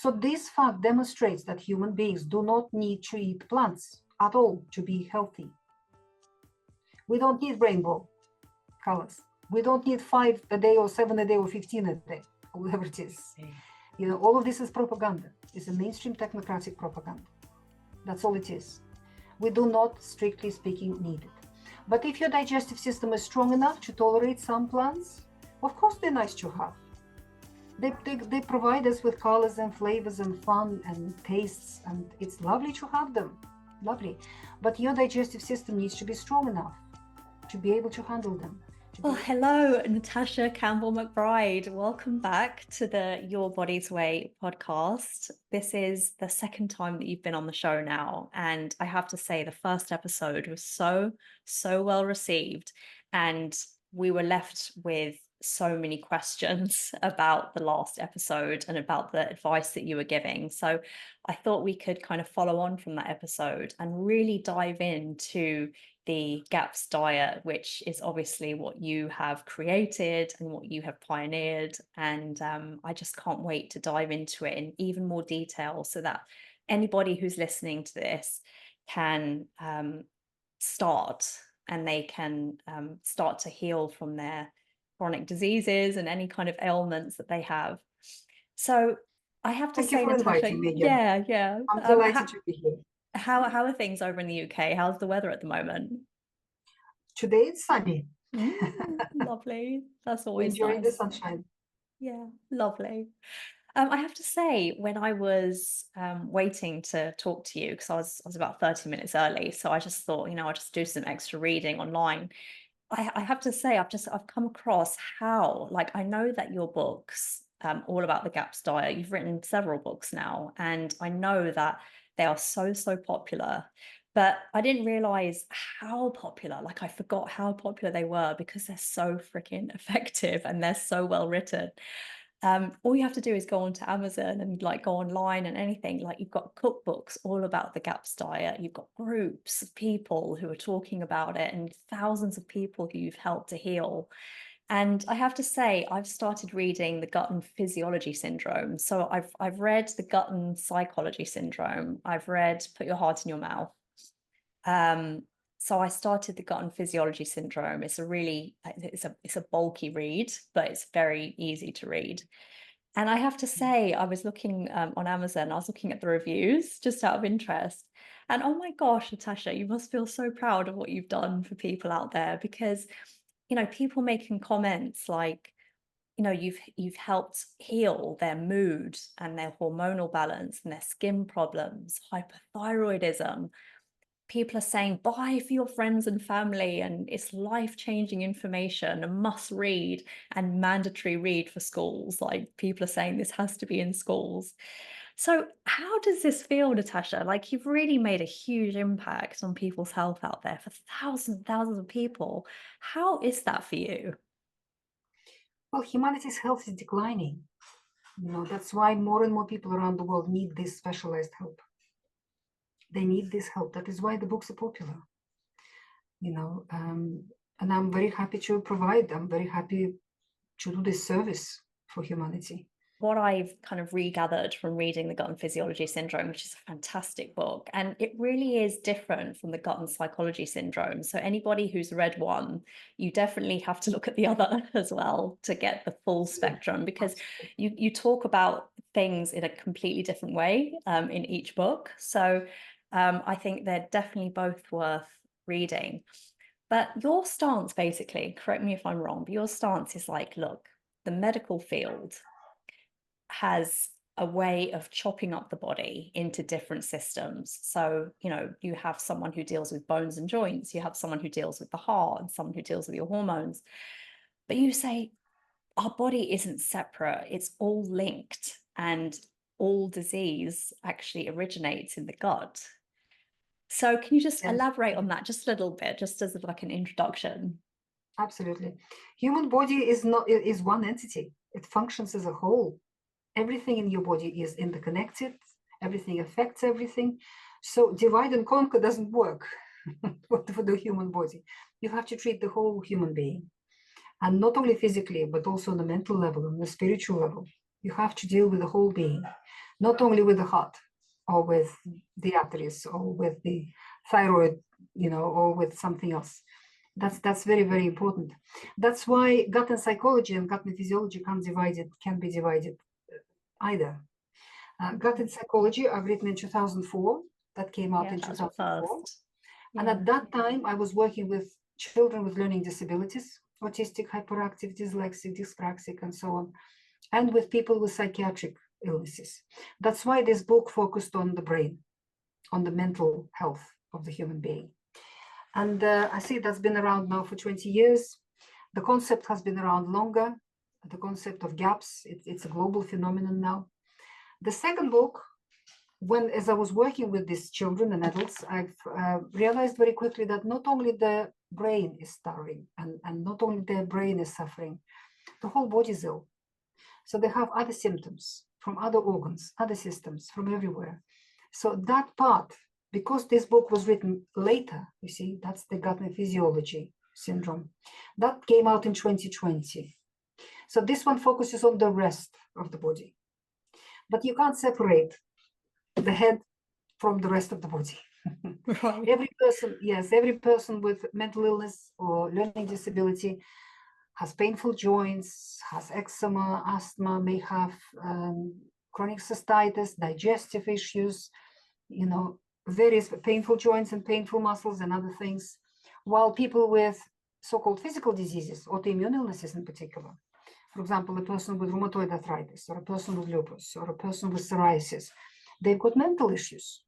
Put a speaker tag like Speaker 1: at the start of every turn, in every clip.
Speaker 1: So this fact demonstrates that human beings do not need to eat plants at all to be healthy. We don't need rainbow colors. We don't need 5 a day or 7 a day or 15 a day, or whatever it is. You know, all of this is propaganda. It's a mainstream technocratic propaganda. That's all it is. We do not, strictly speaking, need it. But if your digestive system is strong enough to tolerate some plants, of course they're nice to have. They provide us with colors and flavors and fun and tastes, and it's lovely to have them. Lovely. But your digestive system needs to be strong enough to be able to handle them.
Speaker 2: Well, hello, Natasha Campbell McBride. Welcome back to the Your Body's Way podcast. This is the second time that you've been on the show now. And I have to say, the first episode was so well received. And we were left with so many questions about the last episode and about the advice that you were giving. So I thought we could kind of follow on from that episode and really dive into the GAPS diet, which is obviously what you have created and what you have pioneered. And I just can't wait to dive into it in even more detail so that anybody who's listening to this can start, and they can start to heal from their chronic diseases and any kind of ailments that they have. So I have to say, Natasha, yeah.
Speaker 1: I'm delighted to be here.
Speaker 2: How are things over in the UK? How's the weather at the moment?
Speaker 1: Today it's sunny.
Speaker 2: Lovely. That's always
Speaker 1: enjoying
Speaker 2: nice.
Speaker 1: the sunshine.
Speaker 2: Yeah, lovely. I have to say, when I was waiting to talk to you, because I was about 30 minutes early, so I just thought, I'll just do some extra reading online. I have to say, I've come across how, I know that your books, all about the GAPS diet, you've written several books now, and I know that they are so popular, but I didn't realize how popular, I forgot how popular they were because they're so freaking effective and they're so well written. All you have to do is go onto Amazon and go online and anything. You've got cookbooks all about the GAPS diet. You've got groups of people who are talking about it and thousands of people who you've helped to heal. And I have to say, I've started reading the gut and physiology syndrome. So I've read the gut and psychology syndrome. I've read Put Your Heart in Your Mouth. So I started the gut and physiology syndrome. It's a bulky read, but it's very easy to read. And I have to say, I was looking on Amazon, I was looking at the reviews just out of interest. And oh my gosh, Natasha, you must feel so proud of what you've done for people out there, because people making comments you've helped heal their mood and their hormonal balance and their skin problems, hypothyroidism. People are saying buy for your friends and family, and it's life-changing information, a must read and mandatory read for schools. People are saying this has to be in schools. So how does this feel, Natasha? You've really made a huge impact on people's health out there for thousands and thousands of people. How is that for you?
Speaker 1: Well, humanity's health is declining. That's why more and more people around the world need this specialized help. They need this help. That is why the books are popular. And I'm very happy to provide. I'm very happy to do this service for humanity.
Speaker 2: What I've kind of regathered from reading the Gut and Physiology Syndrome, which is a fantastic book, and it really is different from the Gut and Psychology Syndrome. So anybody who's read one, you definitely have to look at the other as well to get the full spectrum, because you talk about things in a completely different way in each book. So I think they're definitely both worth reading. But your stance, basically, correct me if I'm wrong, but your stance is look, the medical field has a way of chopping up the body into different systems. So, you have someone who deals with bones and joints, you have someone who deals with the heart, and someone who deals with your hormones. But you say our body isn't separate, it's all linked, and all disease actually originates in the gut. So can you just elaborate on that just a little bit, just as an introduction?
Speaker 1: Absolutely. Human body is one entity. It functions as a whole. Everything in your body is interconnected. Everything affects everything. So divide and conquer doesn't work for the human body. You have to treat the whole human being. And not only physically, but also on the mental level, on the spiritual level. You have to deal with the whole being. not only with the heart or with the arteries or with the thyroid, or with something else. That's very, very important. That's why gut and psychology and gut and physiology can be divided either. Gut and psychology, I've written in 2004. That came out in 2004. And at that time, I was working with children with learning disabilities, autistic, hyperactive, dyslexic, dyspraxic, and so on, and with people with psychiatric illnesses. That's why this book focused on the brain, on the mental health of the human being. And I see that's been around now for 20 years. The concept has been around longer. The concept of gaps, it's a global phenomenon now. The second book, as I was working with these children and adults, I've realized very quickly that not only the brain is starving and not only their brain is suffering, the whole body is ill. So they have other symptoms from other organs, other systems from everywhere. So that part, because this book was written later, you see, that's the gut and physiology syndrome. That came out in 2020. So this one focuses on the rest of the body. But you can't separate the head from the rest of the body. Right. Every person with mental illness or learning disability has painful joints, has eczema, asthma, may have chronic cystitis, digestive issues, various painful joints and painful muscles and other things. While people with so-called physical diseases, autoimmune illnesses in particular, for example, a person with rheumatoid arthritis or a person with lupus or a person with psoriasis, they've got mental issues.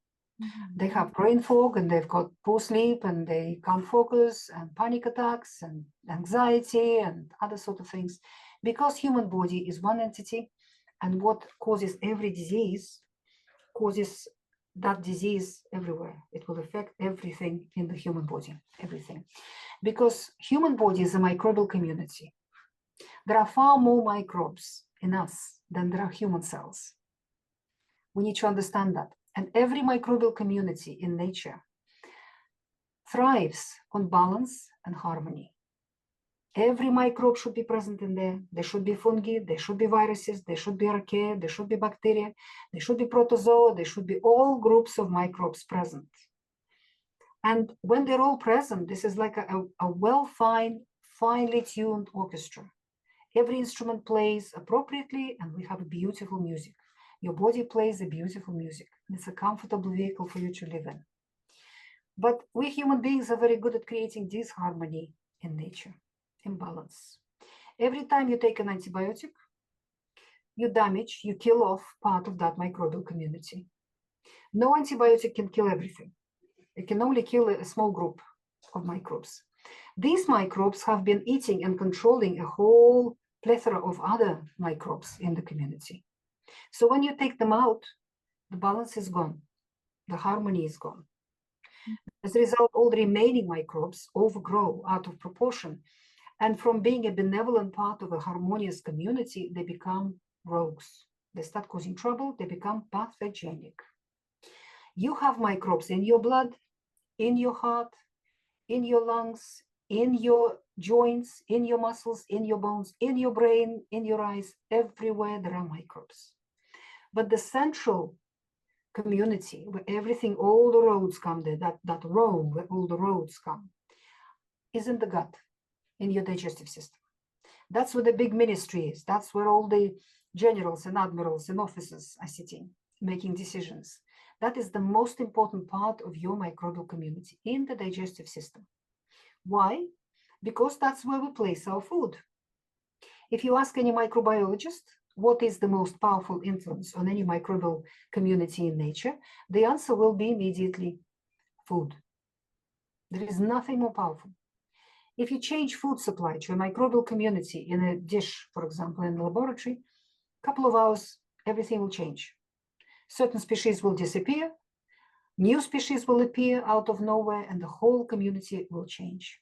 Speaker 1: Mm-hmm. They have brain fog and they've got poor sleep and they can't focus and panic attacks and anxiety and other sort of things, because human body is one entity, and what causes every disease causes that disease everywhere. It will affect everything in the human body, everything. Because human body is a microbial community. There are far more microbes in us than there are human cells. We need to understand that. And every microbial community in nature thrives on balance and harmony. Every microbe should be present in there. There should be fungi, there should be viruses, there should be archaea, there should be bacteria, there should be protozoa, there should be all groups of microbes present. And when they're all present, this is like a finely tuned orchestra. Every instrument plays appropriately, and we have beautiful music. Your body plays a beautiful music. It's a comfortable vehicle for you to live in. But we human beings are very good at creating disharmony in nature, imbalance. Every time you take an antibiotic, you kill off part of that microbial community. No antibiotic can kill everything. It can only kill a small group of microbes. These microbes have been eating and controlling a whole plethora of other microbes in the community. So when you take them out, the balance is gone. The harmony is gone. As a result, all the remaining microbes overgrow out of proportion. And from being a benevolent part of a harmonious community, they become rogues. They start causing trouble. They become pathogenic. You have microbes in your blood, in your heart, in your lungs, in your joints, in your muscles, in your bones, in your brain, in your eyes. Everywhere there are microbes. But the central community where everything, all the roads come there, that road where all the roads come, is in the gut, in your digestive system. That's where the big ministry is. That's where all the generals and admirals and officers are sitting, making decisions. That is the most important part of your microbial community, in the digestive system. Why? Because that's where we place our food. If you ask any microbiologist, what is the most powerful influence on any microbial community in nature, the answer will be immediately food. There is nothing more powerful. If you change food supply to a microbial community in a dish, for example, in the laboratory, a couple of hours, everything will change. Certain species will disappear, new species will appear out of nowhere, and the whole community will change.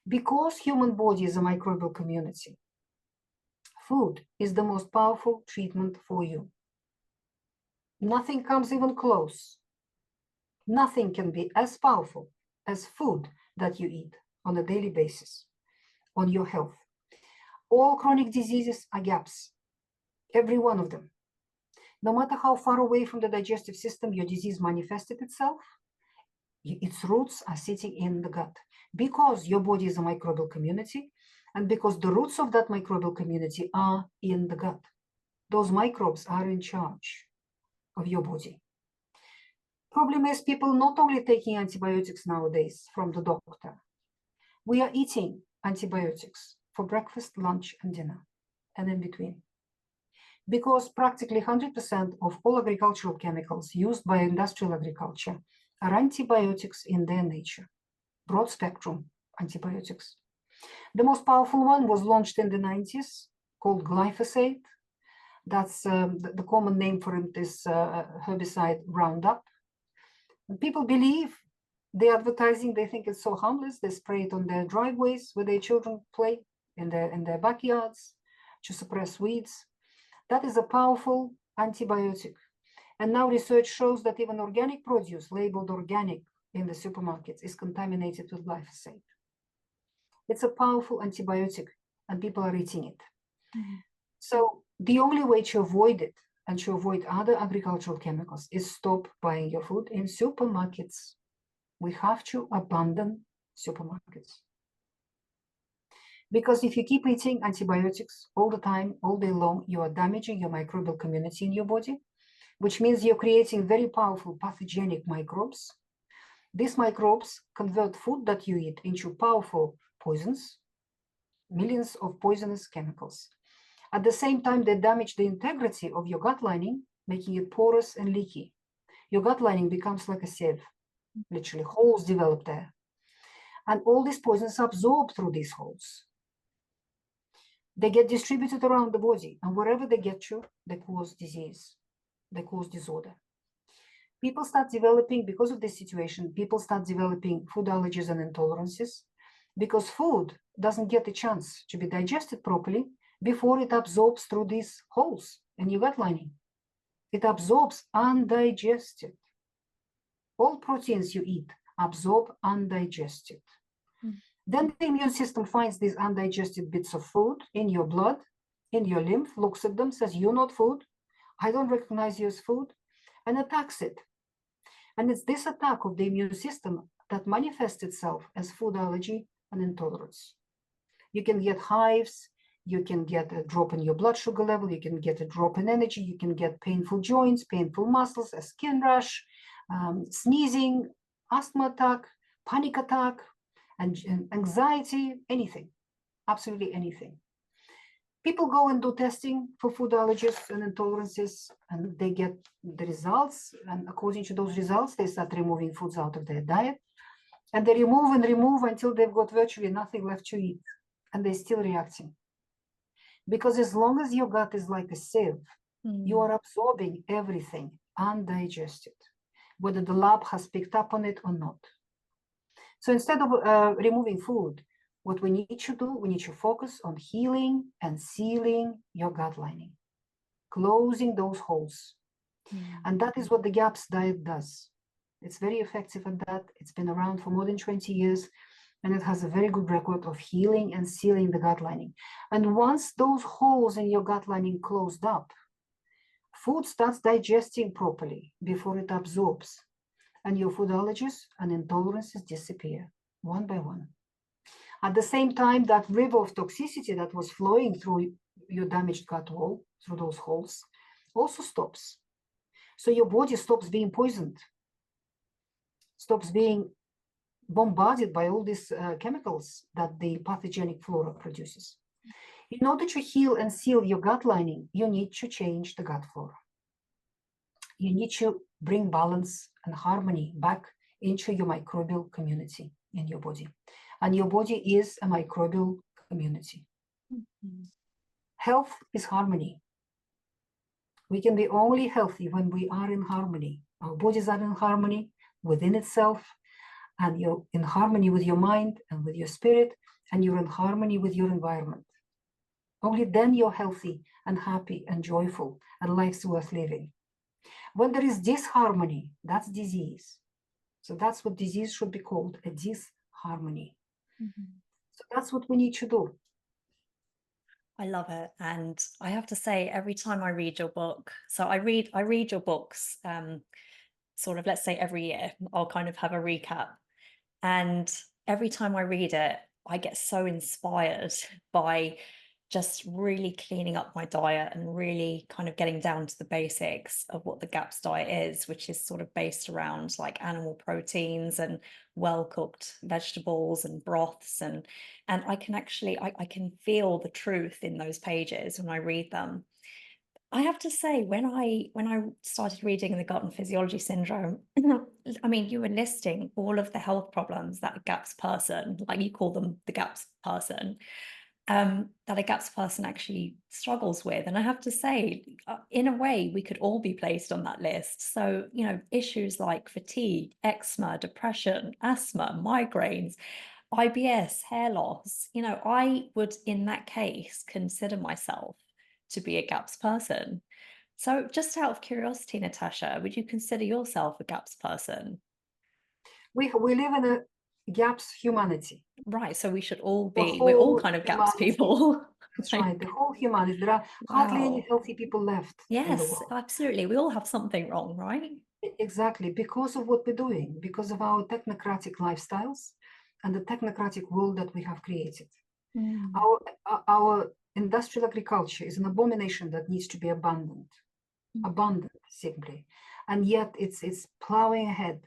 Speaker 1: Because human body is a microbial community, food is the most powerful treatment for you. Nothing comes even close. Nothing can be as powerful as food that you eat on a daily basis on your health. All chronic diseases are gaps, every one of them. No matter how far away from the digestive system your disease manifested itself, its roots are sitting in the gut, because your body is a microbial community, and because the roots of that microbial community are in the gut. Those microbes are in charge of your body. Problem is, people not only taking antibiotics nowadays from the doctor, we are eating antibiotics for breakfast, lunch, and dinner, and in between. Because practically 100% of all agricultural chemicals used by industrial agriculture are antibiotics in their nature, broad spectrum antibiotics. The most powerful one was launched in the 90s, called glyphosate. That's the common name for it is herbicide Roundup. And people believe the advertising, they think it's so harmless. They spray it on their driveways where their children play, in their backyards, to suppress weeds. That is a powerful antibiotic. And now research shows that even organic produce labeled organic in the supermarkets is contaminated with glyphosate. It's a powerful antibiotic, and people are eating it. Mm-hmm. So the only way to avoid it and to avoid other agricultural chemicals is stop buying your food in supermarkets. We have to abandon supermarkets. Because if you keep eating antibiotics all the time, all day long, you are damaging your microbial community in your body, which means you're creating very powerful pathogenic microbes. These microbes convert food that you eat into powerful poisons, millions of poisonous chemicals. At the same time, they damage the integrity of your gut lining, making it porous and leaky. Your gut lining becomes like a sieve, literally holes develop there. And all these poisons are absorbed through these holes. They get distributed around the body, and wherever they get you, they cause disease, they cause disorder. People start developing, because of this situation, people start developing food allergies and intolerances, because food doesn't get a chance to be digested properly before it absorbs through these holes in your gut lining. It absorbs undigested. All proteins you eat absorb undigested. Then the immune system finds these undigested bits of food in your blood, in your lymph, looks at them, says, you're not food, I don't recognize you as food, and attacks it. And it's this attack of the immune system that manifests itself as food allergy and intolerance. You can get hives, you can get a drop in your blood sugar level, you can get a drop in energy, you can get painful joints, painful muscles, a skin rash, sneezing, asthma attack, panic attack, and anxiety, anything, absolutely anything. People go and do testing for food allergies and intolerances, and they get the results. And according to those results, they start removing foods out of their diet. And they remove and remove until they've got virtually nothing left to eat. And they're still reacting. Because as long as your gut is like a sieve, you are absorbing everything undigested, whether the lab has picked up on it or not. So instead of removing food, what we need to do, we need to focus on healing and sealing your gut lining, closing those holes. And that is what the GAPS diet does. It's very effective at that. It's been around for more than 20 years, and it has a very good record of healing and sealing the gut lining. And once those holes in your gut lining closed up, food starts digesting properly before it absorbs. And your food allergies and intolerances disappear one by one. At the same time, that river of toxicity that was flowing through your damaged gut wall, through those holes, also stops. So your body stops being poisoned, stops being bombarded by all these chemicals that the pathogenic flora produces. In order to heal and seal your gut lining, you need to change the gut flora. You need to bring balance and harmony back into your microbial community in your body. And your body is a microbial community. Health is harmony. We can be only healthy when we are in harmony. Our bodies are in harmony within itself, and you're in harmony with your mind and with your spirit, and you're in harmony with your environment. Only then you're healthy and happy and joyful, and life's worth living. When there is disharmony, that's disease. So that's what disease should be called, a disharmony. So that's what we need to do.
Speaker 2: I love it. And I have to say, every time I read your book, so I read your books, sort of, let's say every year, I'll kind of have a recap. And every time I read it, I get so inspired by just really cleaning up my diet and really kind of getting down to the basics of what the GAPS diet is, which is sort of based around like animal proteins and well-cooked vegetables and broths. And I can actually, I can feel the truth in those pages when I read them. I have to say, when I started reading the gut and physiology syndrome, I mean, you were listing all of the health problems that a GAPS person, like you call them the GAPS person, that a GAPS person actually struggles with. And I have to say, in a way, we could all be placed on that list. So, issues like fatigue, eczema, depression, asthma, migraines, IBS, hair loss, I would, in that case, consider myself to be a GAPS person. So, just out of curiosity, Natasha, would you consider yourself a GAPS person?
Speaker 1: We live in a GAPS humanity.
Speaker 2: Right. So we should all
Speaker 1: The
Speaker 2: be, we're all
Speaker 1: whole
Speaker 2: kind of GAPS
Speaker 1: humanity.
Speaker 2: people.
Speaker 1: That's right.
Speaker 2: Like,
Speaker 1: The whole humanity. There are hardly any
Speaker 2: wow.
Speaker 1: healthy people left in the
Speaker 2: Yes,
Speaker 1: world.
Speaker 2: absolutely. We all have something wrong, right?
Speaker 1: Exactly, because of what we're doing, because of our technocratic lifestyles and the technocratic world that we have created.
Speaker 2: Mm.
Speaker 1: Our industrial agriculture is an abomination that needs to be abandoned simply. And yet it's plowing ahead.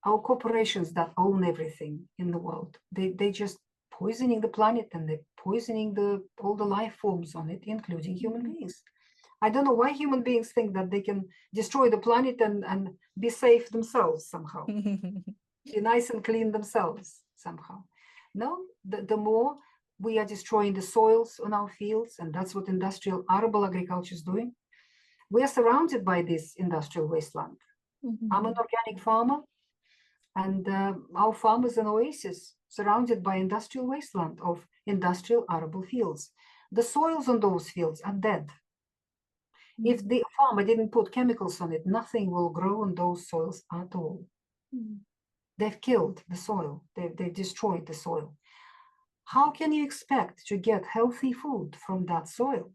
Speaker 1: Our corporations that own everything in the world, they just poisoning the planet, and they're poisoning all the life forms on it, including human beings. I don't know why human beings think that they can destroy the planet and be safe themselves somehow, be nice and clean themselves somehow. No, the more we are destroying the soils on our fields, and that's what industrial arable agriculture is doing. We are surrounded by this industrial wasteland. I'm an organic farmer, and our farm is an oasis surrounded by industrial wasteland of industrial arable fields. The soils on those fields are dead. If the farmer didn't put chemicals on it, nothing will grow on those soils at all. They've killed the soil. They've destroyed the soil. How can you expect to get healthy food from that soil?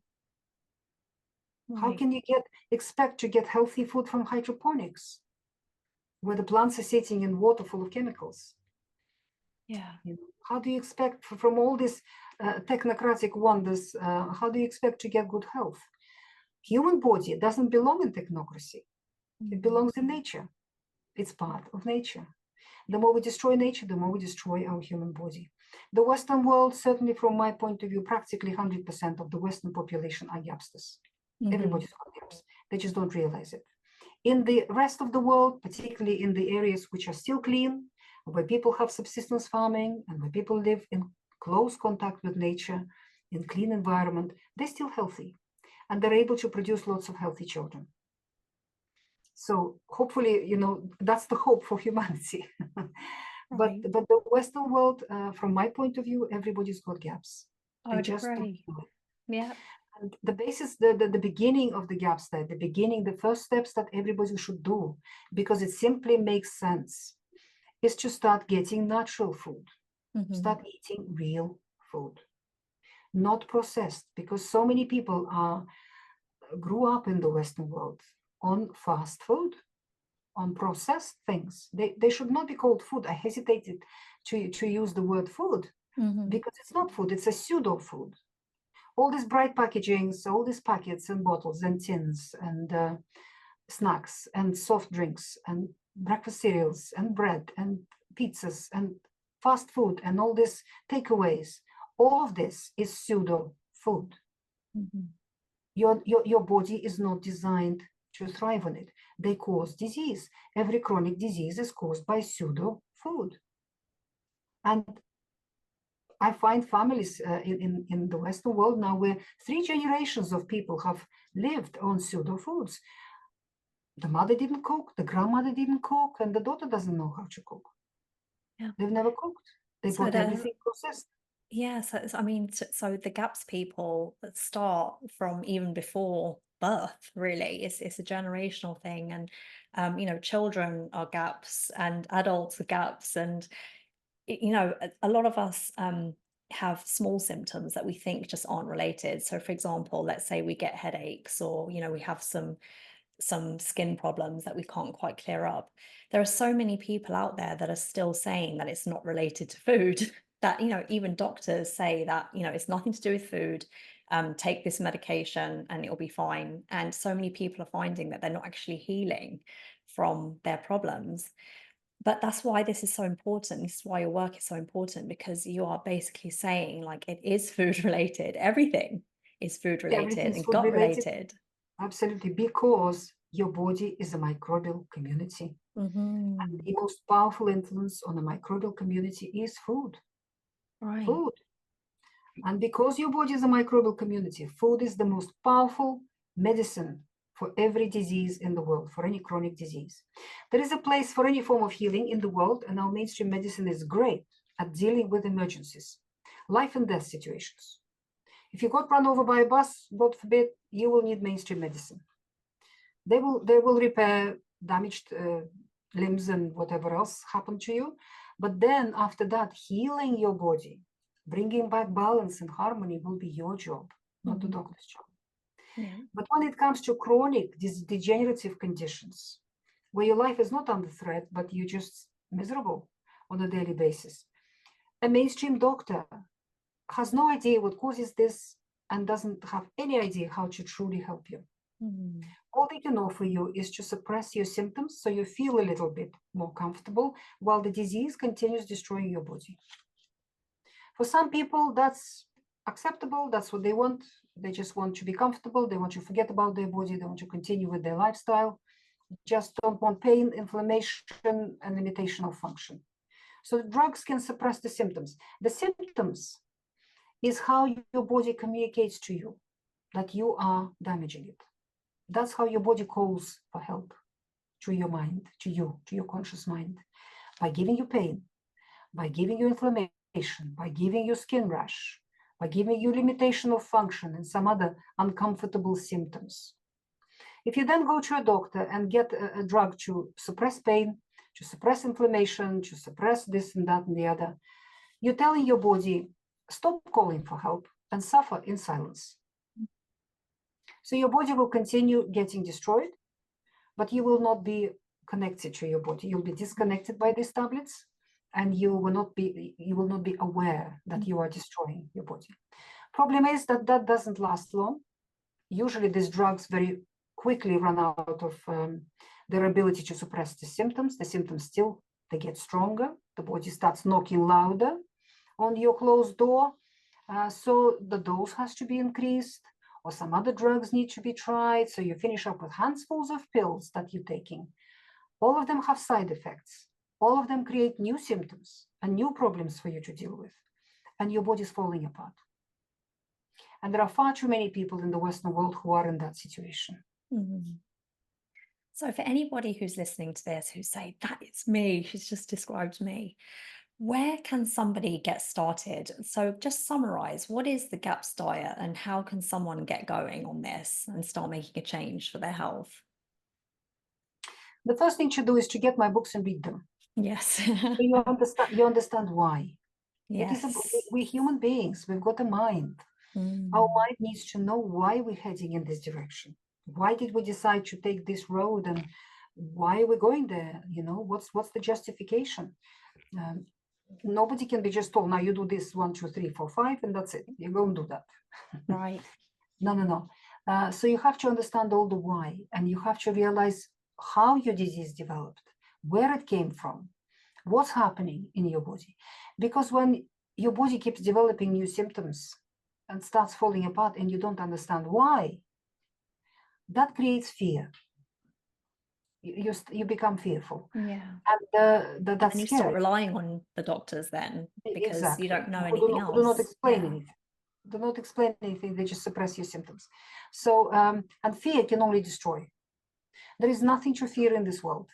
Speaker 1: How
Speaker 2: Right.
Speaker 1: can you expect to get healthy food from hydroponics, where the plants are sitting in water full of chemicals?
Speaker 2: Yeah.
Speaker 1: How do you expect from all these technocratic wonders, how do you expect to get good health? Human body doesn't belong in technocracy. It belongs in nature. It's part of nature. The more we destroy nature, the more we destroy our human body. The Western world, certainly from my point of view, practically 100% of the Western population are GAPsters. Everybody's got GAPS. They just don't realize it. In the rest of the world, particularly in the areas which are still clean, where people have subsistence farming and where people live in close contact with nature, in clean environment, they're still healthy, and they're able to produce lots of healthy children. So hopefully, that's the hope for humanity. But
Speaker 2: Right.
Speaker 1: the Western world, from my point of view, everybody's got GAPS.
Speaker 2: I
Speaker 1: They
Speaker 2: would
Speaker 1: just don't
Speaker 2: agree.
Speaker 1: know it.
Speaker 2: Yeah.
Speaker 1: And the basis, the beginning of the GAPS diet, the beginning, the first steps that everybody should do, because it simply makes sense, is to start getting natural food, start eating real food, not processed, because so many people grew up in the Western world on fast food, on processed things. They should not be called food. I hesitated to use the word food because it's not food, it's a pseudo food. All these bright packagings, all these packets and bottles and tins and snacks and soft drinks and breakfast cereals and bread and pizzas and fast food and all these takeaways, all of this is pseudo food. Your body is not designed to thrive on it. They cause disease. Every chronic disease is caused by pseudo food. And I find families in the Western world now where 3 generations of people have lived on pseudo foods. The mother didn't cook, the grandmother didn't cook, and the daughter doesn't know how to cook.
Speaker 2: Yeah.
Speaker 1: They've never cooked. They
Speaker 2: So
Speaker 1: bought everything processed.
Speaker 2: yeah, I mean, so the GAPS people that start from even before birth, really, it's a generational thing, and children are GAPS and adults are GAPS, and a lot of us have small symptoms that we think just aren't related. So for example, let's say we get headaches, or we have some skin problems that we can't quite clear up. There are so many people out there that are still saying that it's not related to food, that even doctors say that it's nothing to do with food. Take this medication and it'll be fine. And so many people are finding that they're not actually healing from their problems. But that's why this is so important. This is why your work is so important, because you are basically saying, like, it is food related. Everything is food related
Speaker 1: Everything's
Speaker 2: and
Speaker 1: food
Speaker 2: gut
Speaker 1: related.
Speaker 2: related.
Speaker 1: Absolutely, because your body is a microbial community.
Speaker 2: Mm-hmm.
Speaker 1: And the most powerful influence on a microbial community is food.
Speaker 2: Right.
Speaker 1: Food. And because your body is a microbial community, food is the most powerful medicine for every disease in the world, for any chronic disease. There is a place for any form of healing in the world, and our mainstream medicine is great at dealing with emergencies, life and death situations. If you got run over by a bus, God forbid, you will need mainstream medicine. They will repair damaged limbs and whatever else happened to you. But then after that, healing your body, bringing back balance and harmony will be your job, not the doctor's job.
Speaker 2: Yeah.
Speaker 1: But when it comes to chronic degenerative conditions, where your life is not under threat, but you're just miserable on a daily basis, a mainstream doctor has no idea what causes this and doesn't have any idea how to truly help you. All they can offer you is to suppress your symptoms so you feel a little bit more comfortable while the disease continues destroying your body. For some people, that's acceptable. That's what they want. They just want to be comfortable. They want to forget about their body. They want to continue with their lifestyle. Just don't want pain, inflammation, and limitation of function. So the drugs can suppress the symptoms. The symptoms is how your body communicates to you that you are damaging it. That's how your body calls for help to your mind, to your conscious mind, by giving you pain, by giving you inflammation, by giving you skin rash, by giving you limitation of function and some other uncomfortable symptoms. If you then go to a doctor and get a drug to suppress pain, to suppress inflammation, to suppress this and that and the other, you're telling your body, stop calling for help and suffer in silence. So your body will continue getting destroyed, but you will not be connected to your body. You'll be disconnected by these tablets, and you will not be aware that you are destroying your body. Problem is that doesn't last long. Usually these drugs very quickly run out of their ability to suppress the symptoms. The symptoms still, they get stronger. The body starts knocking louder on your closed door. So the dose has to be increased, or some other drugs need to be tried. So you finish up with handfuls of pills that you're taking. All of them have side effects. All of them create new symptoms and new problems for you to deal with. And your body's falling apart. And there are far too many people in the Western world who are in that situation.
Speaker 2: So for anybody who's listening to this, who say, that is me, she's just described me, where can somebody get started? So just summarize, what is the GAPS diet and how can someone get going on this and start making a change for their health?
Speaker 1: The first thing to do is to get my books and read them.
Speaker 2: Yes.
Speaker 1: So you understand why.
Speaker 2: Yes.
Speaker 1: We're human beings. We've got a mind. Our mind needs to know why we're heading in this direction. Why did we decide to take this road, and why are we going there? What's the justification? Nobody can be just told, now you do this 1, 2, 3, 4, 5, and that's it. You go and do that.
Speaker 2: Right.
Speaker 1: No. So you have to understand all the why, and you have to realize how your disease developed, where it came from, what's happening in your body. Because when your body keeps developing new symptoms and starts falling apart and you don't understand why, that creates fear. You become fearful.
Speaker 2: Yeah.
Speaker 1: And that's
Speaker 2: and you
Speaker 1: scary.
Speaker 2: start relying on the doctors then, because
Speaker 1: Exactly.
Speaker 2: you don't know anything else.
Speaker 1: Do not explain anything. Do not explain anything. They just suppress your symptoms. So, and fear can only destroy. There is nothing to fear in this world.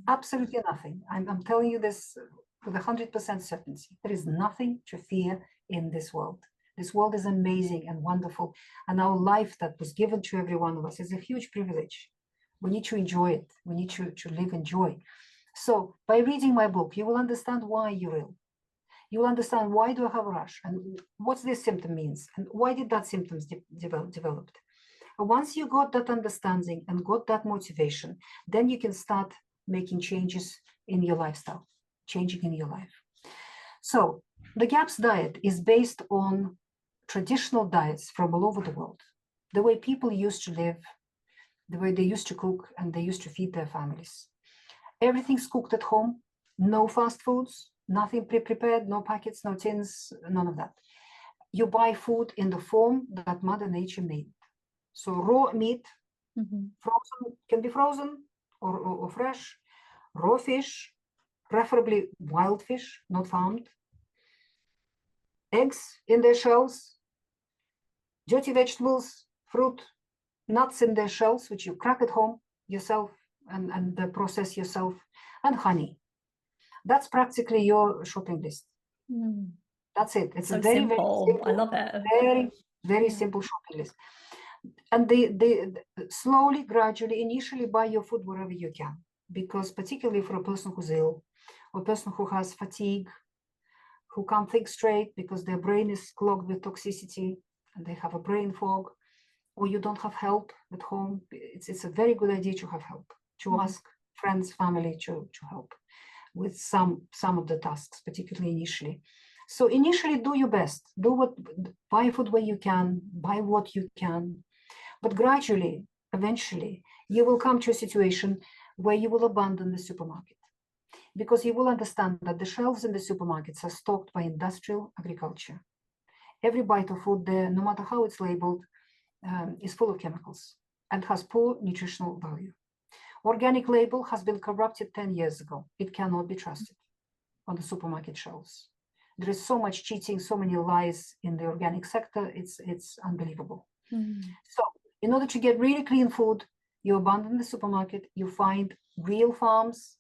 Speaker 1: Absolutely nothing. I'm telling you this with 100% certainty. There is nothing to fear in this world. This world is amazing and wonderful. And our life that was given to every one of us is a huge privilege. We need to enjoy it. We need to live in joy. So by reading my book, you will understand why you're ill. You'll understand, why do I have a rash, and what this symptom means, and why did that symptoms developed. And once you got that understanding and got that motivation, then you can start making changes in your lifestyle, changing in your life. So the GAPS diet is based on traditional diets from all over the world, the way people used to live, the way they used to cook, and they used to feed their families. Everything's cooked at home, no fast foods, nothing pre-prepared, no packets, no tins, none of that. You buy food in the form that Mother Nature made. So raw meat, frozen, can be frozen or fresh, raw fish, preferably wild fish, not farmed, eggs in their shells, dirty vegetables, fruit, nuts in their shells, which you crack at home yourself and process yourself, and honey. That's practically your shopping list. That's it. It's
Speaker 2: so
Speaker 1: a very
Speaker 2: simple.
Speaker 1: very simple,
Speaker 2: I love it.
Speaker 1: Very simple shopping list. And they slowly, gradually, initially buy your food wherever you can, because particularly for a person who's ill, or a person who has fatigue, who can't think straight because their brain is clogged with toxicity and they have a brain fog, or you don't have help at home, it's a very good idea to have help, to ask friends, family to help with some of the tasks, particularly initially. So initially, do your best. Buy food where you can, buy what you can. But gradually, eventually, you will come to a situation where you will abandon the supermarket, because you will understand that the shelves in the supermarkets are stocked by industrial agriculture. Every bite of food there, no matter how it's labeled, is full of chemicals and has poor nutritional value. Organic label has been corrupted 10 years ago. It cannot be trusted on the supermarket shelves. There is so much cheating, so many lies in the organic sector, it's unbelievable. So in order to get really clean food, you abandon the supermarket, you find real farms,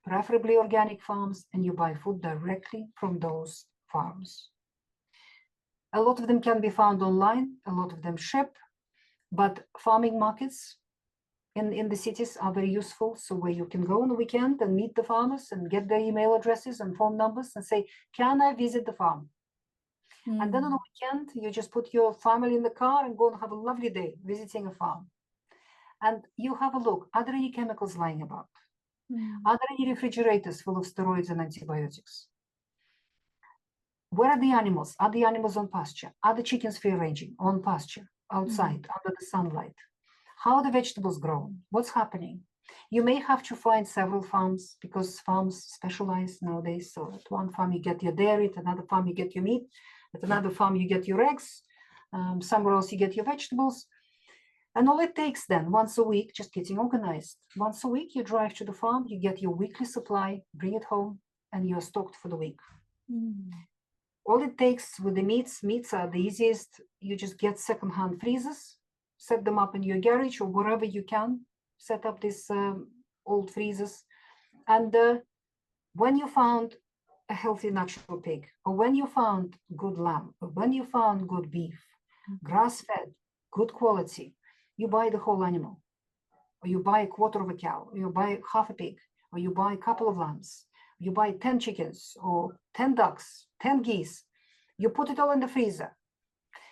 Speaker 1: preferably organic farms, and you buy food directly from those farms. A lot of them can be found online, a lot of them ship, but farming markets in the cities are very useful. So where you can go on the weekend and meet the farmers and get their email addresses and phone numbers and say, can I visit the farm? And then on the weekend, you just put your family in the car and go and have a lovely day visiting a farm. And you have a look, are there any chemicals lying about? Are there any refrigerators full of steroids and antibiotics? Where are the animals? Are the animals on pasture? Are the chickens free ranging on pasture, outside, under the sunlight? How are the vegetables grown? What's happening? You may have to find several farms, because farms specialize nowadays. So at one farm you get your dairy, at another farm you get your meat, at another farm you get your eggs, somewhere else you get your vegetables. And all it takes then, once a week, just getting organized. Once a week you drive to the farm, you get your weekly supply, bring it home, and you're stocked for the week. All it takes with the meats are the easiest. You just get secondhand freezers, set them up in your garage or wherever you can, set up these old freezers. And when you found a healthy natural pig, or when you found good lamb, or when you found good beef, grass-fed, good quality, you buy the whole animal, or you buy a quarter of a cow, or you buy half a pig, or you buy a couple of lambs, you buy 10 chickens or 10 ducks, 10 geese, you put it all in the freezer.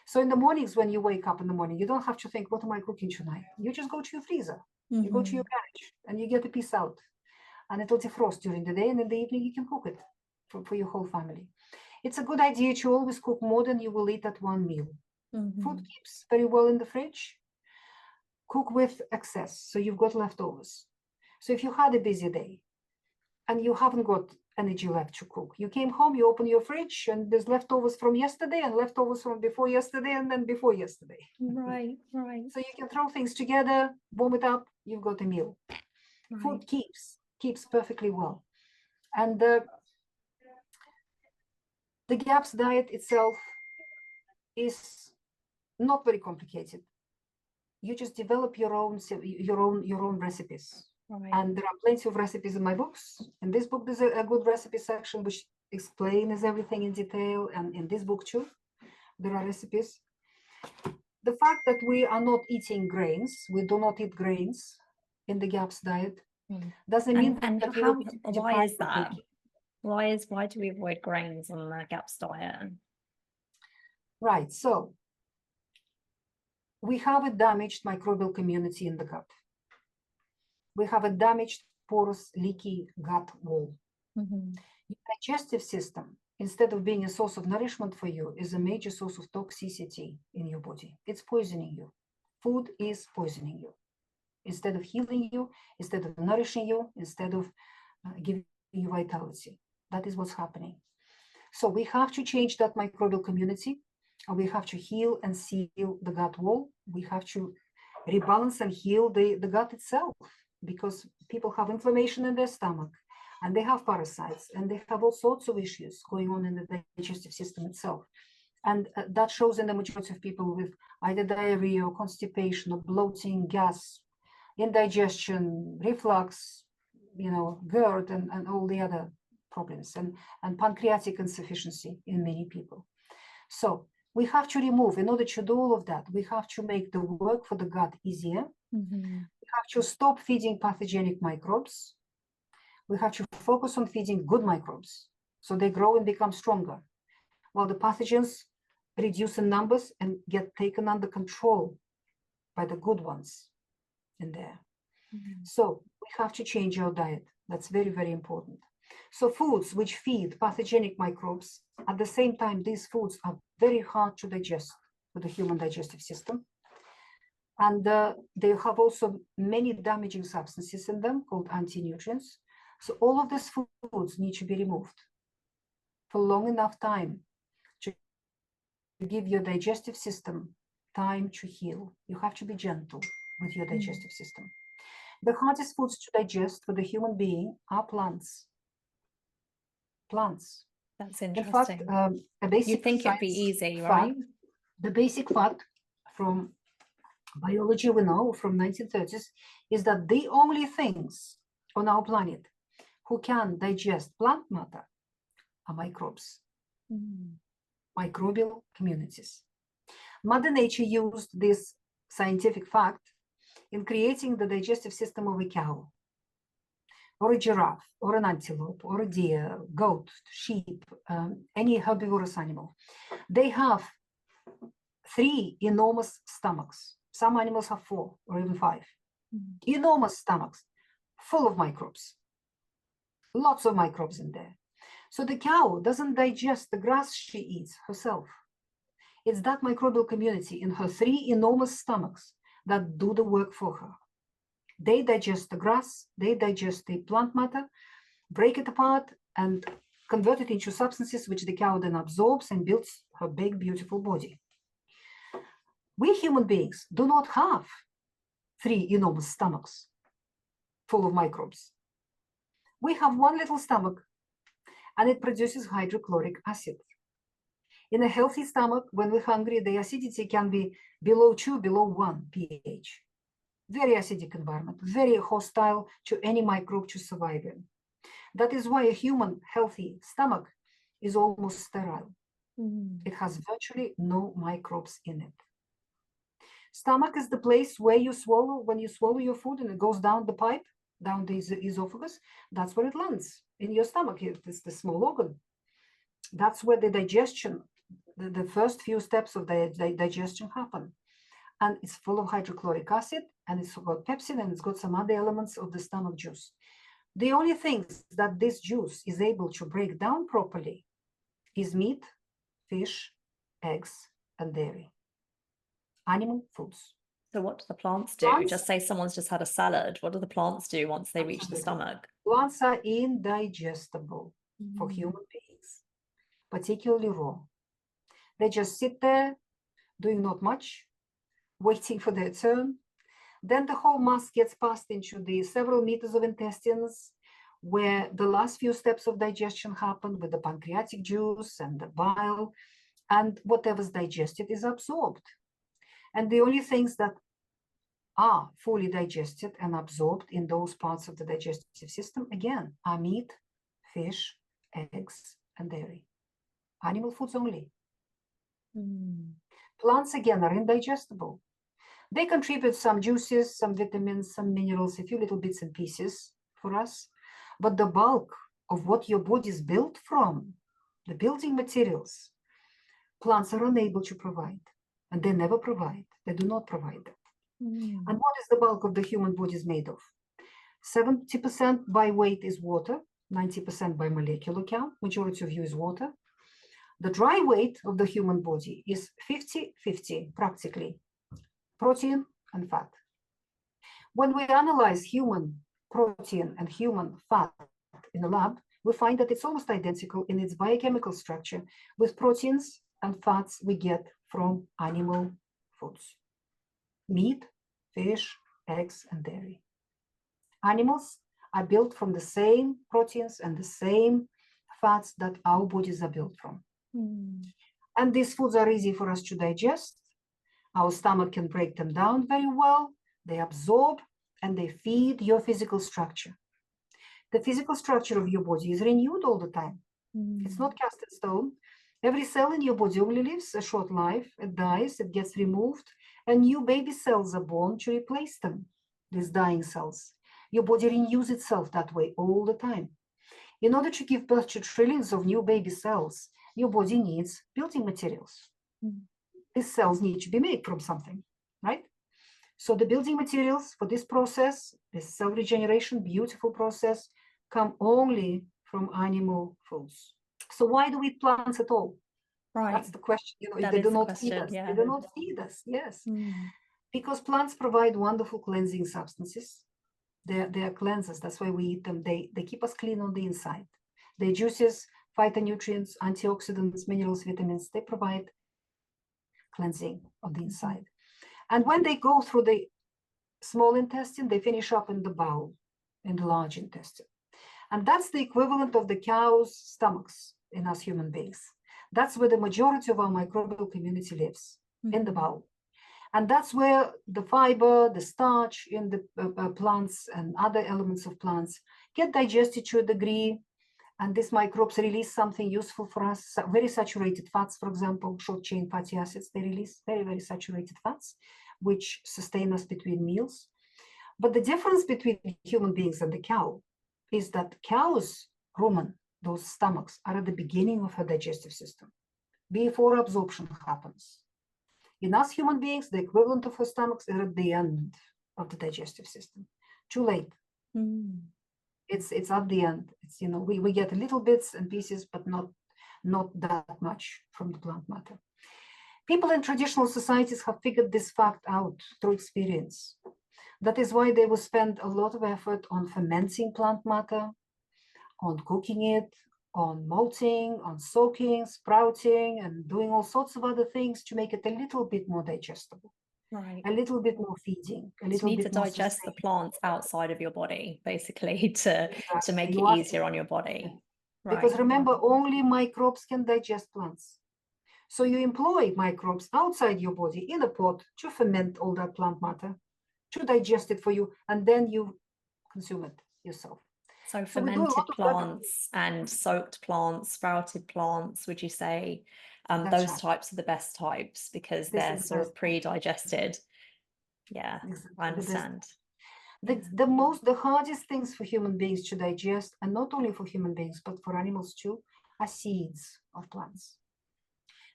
Speaker 1: So in the mornings, when you wake up in the morning, you don't have to think, what am I cooking tonight? You just go to your freezer, you go to your garage, and you get a piece out, and it'll defrost during the day, and in the evening you can cook it for your whole family. It's a good idea to always cook more than you will eat at one meal. Food keeps very well in the fridge. Cook with excess, so you've got leftovers. So if you had a busy day and you haven't got energy left to cook, you came home, you open your fridge, and there's leftovers from yesterday and leftovers from before yesterday and then before yesterday.
Speaker 2: Right.
Speaker 1: So you can throw things together, warm it up, you've got a meal. Food keeps perfectly well. And the GAPS diet itself is not very complicated. You just develop your own recipes. And there are plenty of recipes in my books. In this book, there's a good recipe section which explains everything in detail. And in this book too, there are recipes. The fact that we are not eating grains, we do not eat grains in the GAPS diet, doesn't mean
Speaker 2: and
Speaker 1: that
Speaker 2: why is that? Why do we avoid grains on the GAPS diet?
Speaker 1: Right. So we have a damaged microbial community in the gut. We have a damaged, porous, leaky gut wall. Your digestive system, instead of being a source of nourishment for you, is a major source of toxicity in your body. It's poisoning you. Food is poisoning you. Instead of healing you, instead of nourishing you, instead of giving you vitality. That is what's happening. So we have to change that microbial community, and we have to heal and seal the gut wall. We have to rebalance and heal the gut itself, because people have inflammation in their stomach, and they have parasites, and they have all sorts of issues going on in the digestive system itself. And that shows in the majority of people with either diarrhea or constipation or bloating, gas, indigestion, reflux, GERD, and all the other problems, and pancreatic insufficiency in many people. So we have to remove, in order to do all of that, we have to make the work for the gut easier. We have to stop feeding pathogenic microbes. We have to focus on feeding good microbes, so they grow and become stronger, while the pathogens reduce in numbers and get taken under control by the good ones in there. So we have to change our diet. That's very, very important. So foods which feed pathogenic microbes, at the same time, these foods are very hard to digest for the human digestive system. And they have also many damaging substances in them called anti-nutrients. So all of these foods need to be removed for long enough time to give your digestive system time to heal. You have to be gentle with your digestive system. The hardest foods to digest for the human being are plants. Plants.
Speaker 2: That's interesting.
Speaker 1: In fact, a basic
Speaker 2: you think it'd be easy, right?
Speaker 1: The basic fact from biology we know from 1930s is that the only things on our planet who can digest plant matter are microbes, microbial communities. Mother Nature used this scientific fact in creating the digestive system of a cow, or a giraffe, or an antelope, or a deer, goat, sheep, any herbivorous animal. They have 3 enormous stomachs. Some animals have 4 or even 5. Enormous stomachs, full of microbes. Lots of microbes in there. So the cow doesn't digest the grass she eats herself. It's that microbial community in her 3 enormous stomachs that do the work for her. They digest the grass, they digest the plant matter, break it apart, and convert it into substances which the cow then absorbs and builds her big, beautiful body. We human beings do not have 3 enormous stomachs full of microbes. We have 1 little stomach, and it produces hydrochloric acid. In a healthy stomach, when we're hungry, the acidity can be below 2, below 1 pH. Very acidic environment, very hostile to any microbe to survive in. That is why a human healthy stomach is almost sterile. It has virtually no microbes in it. Stomach is the place where you swallow, when you swallow your food and it goes down the pipe, down the esophagus, that's where it lands, in your stomach. It's the small organ. That's where the digestion, the first few steps of the digestion happen. And it's full of hydrochloric acid, and it's got pepsin, and it's got some other elements of the stomach juice. The only things that this juice is able to break down properly is meat, fish, eggs, and dairy. Animal foods.
Speaker 2: So what do the plants do? Just say someone's just had a salad. What do the plants do once they reach the stomach?
Speaker 1: Plants are indigestible for human beings, particularly raw. They just sit there doing not much, waiting for their turn. Then the whole mass gets passed into the several meters of intestines, where the last few steps of digestion happen with the pancreatic juice and the bile, and whatever's digested is absorbed. And the only things that are fully digested and absorbed in those parts of the digestive system, again, are meat, fish, eggs, and dairy. Animal foods only. Plants, again, are indigestible. They contribute some juices, some vitamins, some minerals, a few little bits and pieces for us. But the bulk of what your body is built from, the building materials, plants are unable to provide, and they never provide. They do not provide that. And what is the bulk of the human body is made of? 70% by weight is water, 90% by molecular count, majority of you is water. The dry weight of the human body is 50-50 practically, protein and fat. When we analyze human protein and human fat in a lab, we find that it's almost identical in its biochemical structure with proteins and fats we get from animal foods: meat, fish, eggs, and dairy. Animals are built from the same proteins and the same fats that our bodies are built from. And these foods are easy for us to digest. Our stomach can break them down very well. They absorb and they feed your physical structure. The physical structure of your body is renewed all the time. It's not cast in stone. Every cell in your body only lives a short life. It dies, it gets removed, and new baby cells are born to replace them, these dying cells. Your body renews itself that way all the time. In order to give birth to trillions of new baby cells, your body needs building materials. These cells need to be made from something, right? So the building materials for this process, this cell regeneration, beautiful process, come only from animal foods. So why do we eat plants at all?
Speaker 2: Right.
Speaker 1: That's the question. You know,
Speaker 2: That
Speaker 1: they
Speaker 2: is
Speaker 1: do
Speaker 2: the
Speaker 1: not
Speaker 2: question,
Speaker 1: feed us.
Speaker 2: yeah.
Speaker 1: They do not feed us. Yes, because plants provide wonderful cleansing substances. They are cleansers. That's why we eat them. They keep us clean on the inside. Their juices, phytonutrients, antioxidants, minerals, vitamins, they provide cleansing on the inside. And when they go through the small intestine, they finish up in the bowel, in the large intestine. And that's the equivalent of the cow's stomachs in us human beings. That's where the majority of our microbial community lives, in the bowel. And that's where the fiber, the starch in the plants and other elements of plants get digested to a degree. And these microbes release something useful for us. Very saturated fats, for example, short chain fatty acids, they release very, very saturated fats, which sustain us between meals. But the difference between human beings and the cow is that cows, rumen, those stomachs, are at the beginning of her digestive system, before absorption happens. In us human beings, the equivalent of her stomachs is at the end of the digestive system. Too late. It's at the end. It's, you know, we get little bits and pieces, but not that much from the plant matter. People in traditional societies have figured this fact out through experience. That is why they will spend a lot of effort on fermenting plant matter, on cooking it, on malting, on soaking, sprouting, and doing all sorts of other things to make it a little bit more digestible.
Speaker 2: Right.
Speaker 1: A little bit more feeding, a little
Speaker 2: you need
Speaker 1: bit
Speaker 2: to
Speaker 1: more
Speaker 2: digest the plants outside of your body, basically, to make
Speaker 1: You
Speaker 2: it easier on your body.
Speaker 1: Because
Speaker 2: Right.
Speaker 1: remember, only microbes can digest plants. So you employ microbes outside your body in a pot to ferment all that plant matter, to digest it for you, and then you consume it yourself.
Speaker 2: So
Speaker 1: So we do a
Speaker 2: fermented
Speaker 1: lot of
Speaker 2: plants and soaked plants, sprouted plants, would you say those
Speaker 1: right.
Speaker 2: types are the best types because they're sort of pre-digested? Yeah, I understand.
Speaker 1: The hardest things for human beings to digest, and not only for human beings, but for animals too, are seeds of plants.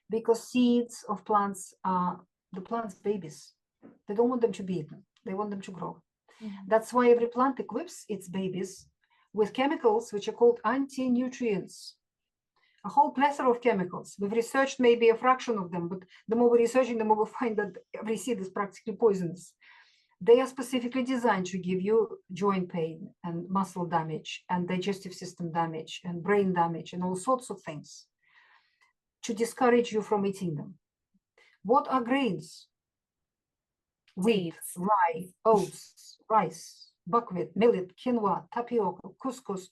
Speaker 1: Because seeds of plants are the plant's babies. They don't want them to be eaten. They want them to grow. That's why every plant equips its babies with chemicals which are called anti-nutrients. A whole plethora of chemicals. We've researched maybe a fraction of them, but the more we're researching, the more we find that every seed is practically poisonous. They are specifically designed to give you joint pain and muscle damage and digestive system damage and brain damage and all sorts of things to discourage you from eating them. What are grains? Wheat, rye, oats, rice, buckwheat, millet, quinoa, tapioca, couscous,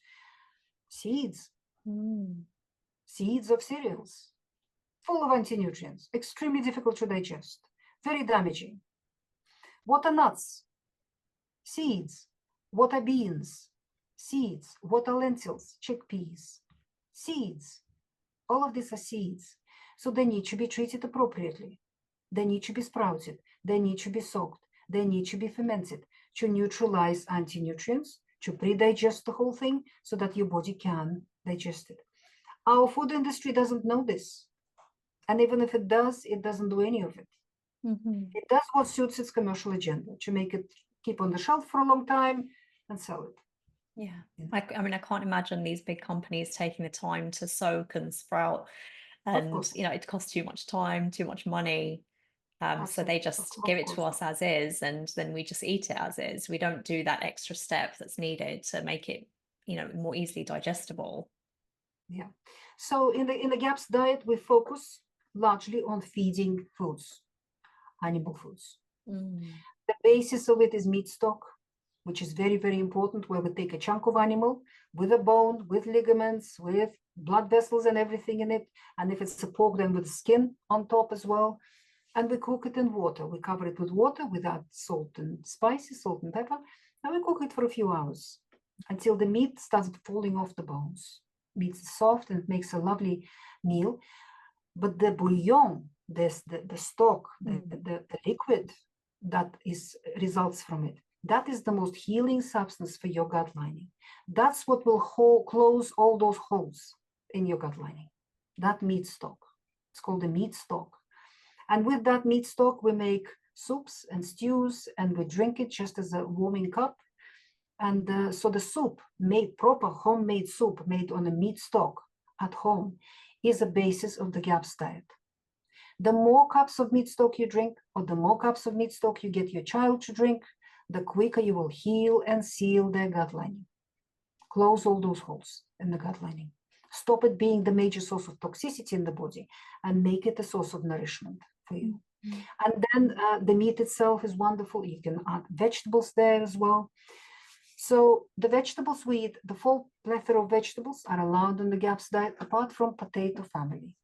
Speaker 1: seeds. Seeds of cereals, full of anti-nutrients, extremely difficult to digest, very damaging. What are nuts? Seeds. What are beans? Seeds. What are lentils? Chickpeas. Seeds. All of these are seeds. So they need to be treated appropriately. They need to be sprouted. They need to be soaked. They need to be fermented to neutralize anti-nutrients, to pre-digest the whole thing so that your body can digest it. Our food industry doesn't know this. And even if it does, it doesn't do any of it. It does what suits its commercial agenda, to make it keep on the shelf for a long time and sell it.
Speaker 2: Yeah. I mean, I can't imagine these big companies taking the time to soak and sprout, and
Speaker 1: course.
Speaker 2: it costs too much time, too much money. So
Speaker 1: Absolutely.
Speaker 2: they just
Speaker 1: Of
Speaker 2: give it to
Speaker 1: course.
Speaker 2: us as is, and then we just eat it as is. We don't do that extra step that's needed to make it, more easily digestible.
Speaker 1: Yeah. So in the GAPS diet, we focus largely on feeding foods, animal foods. The basis of it is meat stock, which is very, very important, where we take a chunk of animal with a bone, with ligaments, with blood vessels and everything in it. And if it's a pork, then with skin on top as well. And we cook it in water. We cover it with water, without salt and spices, salt and pepper. And we cook it for a few hours until the meat starts falling off the bones. Meat is soft and it makes a lovely meal. But the bouillon, the stock, the liquid that results from it, that is the most healing substance for your gut lining. That's what will close all those holes in your gut lining. That meat stock. It's called the meat stock. And with that meat stock, we make soups and stews, and we drink it just as a warming cup. And so the soup, proper homemade soup made on a meat stock at home, is a basis of the GAPS diet. The more cups of meat stock you drink, or the more cups of meat stock you get your child to drink, the quicker you will heal and seal their gut lining. Close all those holes in the gut lining. Stop it being the major source of toxicity in the body and make it a source of nourishment for you. And then the meat itself is wonderful. You can add vegetables there as well. So the vegetables we eat, the full plethora of vegetables are allowed in the GAPS diet, apart from potato family.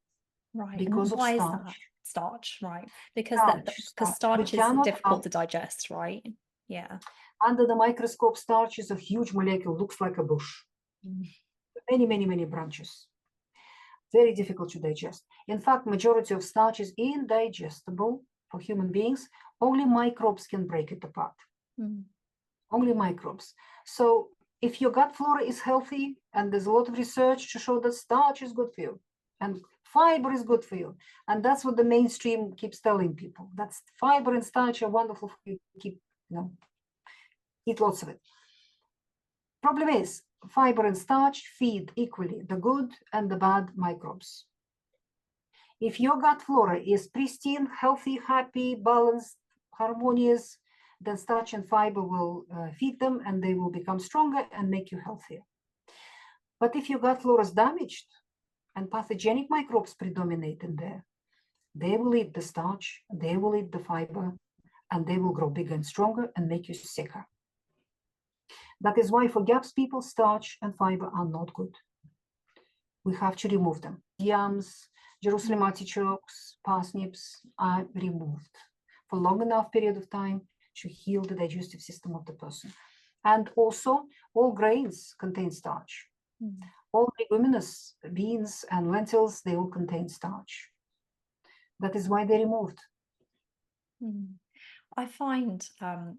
Speaker 2: Right.
Speaker 1: Because of
Speaker 2: why
Speaker 1: starch.
Speaker 2: is that? Starch, right? Because starch is difficult to digest, right? Yeah.
Speaker 1: Under the microscope, starch is a huge molecule, looks like a bush. Many, many, many branches. Very difficult to digest. In fact, majority of starch is indigestible for human beings. Only microbes can break it apart. Only microbes. So if your gut flora is healthy, and there's a lot of research to show that starch is good for you, and fiber is good for you, and that's what the mainstream keeps telling people. That's fiber and starch are wonderful for you. Keep, eat lots of it. Problem is, fiber and starch feed equally the good and the bad microbes. If your gut flora is pristine, healthy, happy, balanced, harmonious, then starch and fiber will feed them, and they will become stronger and make you healthier. But if your gut flora is damaged and pathogenic microbes predominate in there, they will eat the starch, they will eat the fiber, and they will grow bigger and stronger and make you sicker. That is why for GAPS people, starch and fiber are not good. We have to remove them. Yams, Jerusalem artichokes, parsnips are removed for long enough period of time to heal the digestive system of the person. And also, all grains contain starch. All leguminous beans and lentils, they all contain starch. That is why they're removed.
Speaker 2: I find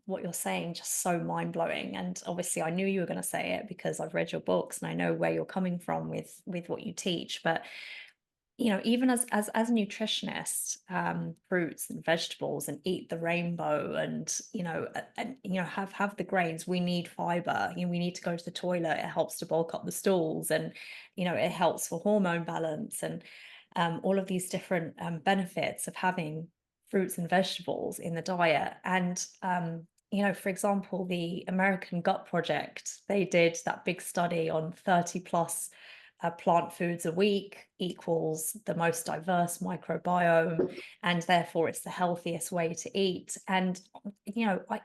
Speaker 2: what you're saying just so mind-blowing. And obviously I knew you were going to say it because I've read your books and I know where you're coming from with what you teach. But even as a nutritionist, fruits and vegetables, and eat the rainbow, and have the grains. We need fiber. We need to go to the toilet. It helps to bulk up the stools, and it helps for hormone balance, and all of these different benefits of having fruits and vegetables in the diet. And for example, the American Gut Project, they did that big study on 30 plus plant foods a week equals the most diverse microbiome, and therefore it's the healthiest way to eat. And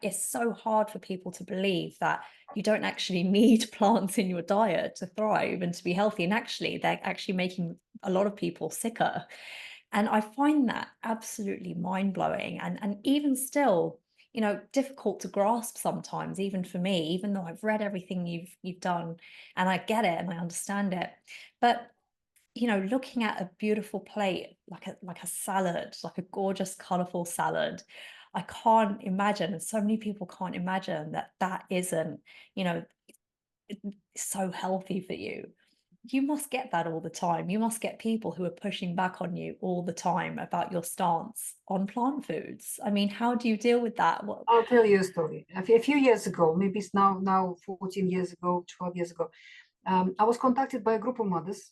Speaker 2: it's so hard for people to believe that you don't actually need plants in your diet to thrive and to be healthy, and actually they're actually making a lot of people sicker. And I find that absolutely mind-blowing, and even still difficult to grasp sometimes, even for me, even though I've read everything you've done, and I get it and I understand it. But looking at a beautiful plate, like a salad, like a gorgeous, colorful salad, I can't imagine, and so many people can't imagine that isn't so healthy for you. You must get that all the time. You must get people who are pushing back on you all the time about your stance on plant foods. I mean, how do you deal with that?
Speaker 1: I'll tell you a story. A few years ago, maybe it's now 14 years ago, 12 years ago, I was contacted by a group of mothers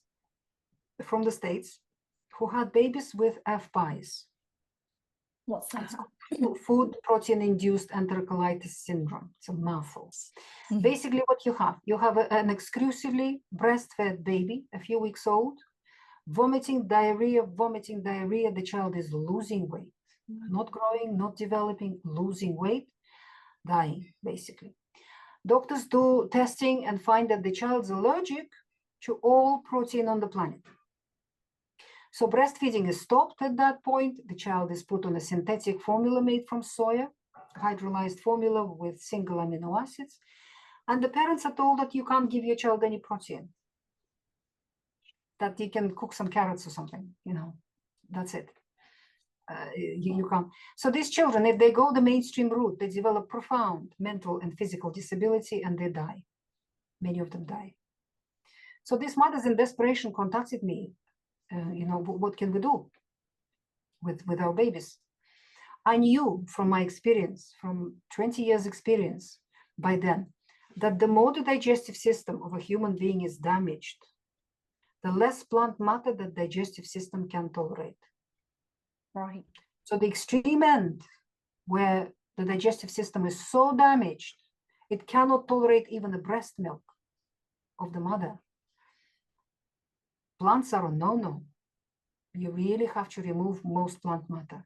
Speaker 1: from the States who had babies with FPIES.
Speaker 2: What's that?
Speaker 1: Food protein-induced enterocolitis syndrome. It's a mouthful.
Speaker 2: Mhm.
Speaker 1: Basically, what you have an exclusively breastfed baby, a few weeks old, vomiting, diarrhea. The child is losing weight, not growing, not developing, losing weight, dying, basically. Doctors do testing and find that the child's allergic to all protein on the planet. So breastfeeding is stopped at that point. The child is put on a synthetic formula made from soya, hydrolyzed formula with single amino acids. And the parents are told that you can't give your child any protein, that you can cook some carrots or something, that's it. You can't. So these children, if they go the mainstream route, they develop profound mental and physical disability and they die. Many of them die. So these mothers in desperation contacted me. What can we do with our babies? I knew from my experience, from 20 years experience by then, that the more the digestive system of a human being is damaged, the less plant matter the digestive system can tolerate.
Speaker 2: Right.
Speaker 1: So the extreme end, where the digestive system is so damaged, it cannot tolerate even the breast milk of the mother. Plants are a no-no. You really have to remove most plant matter.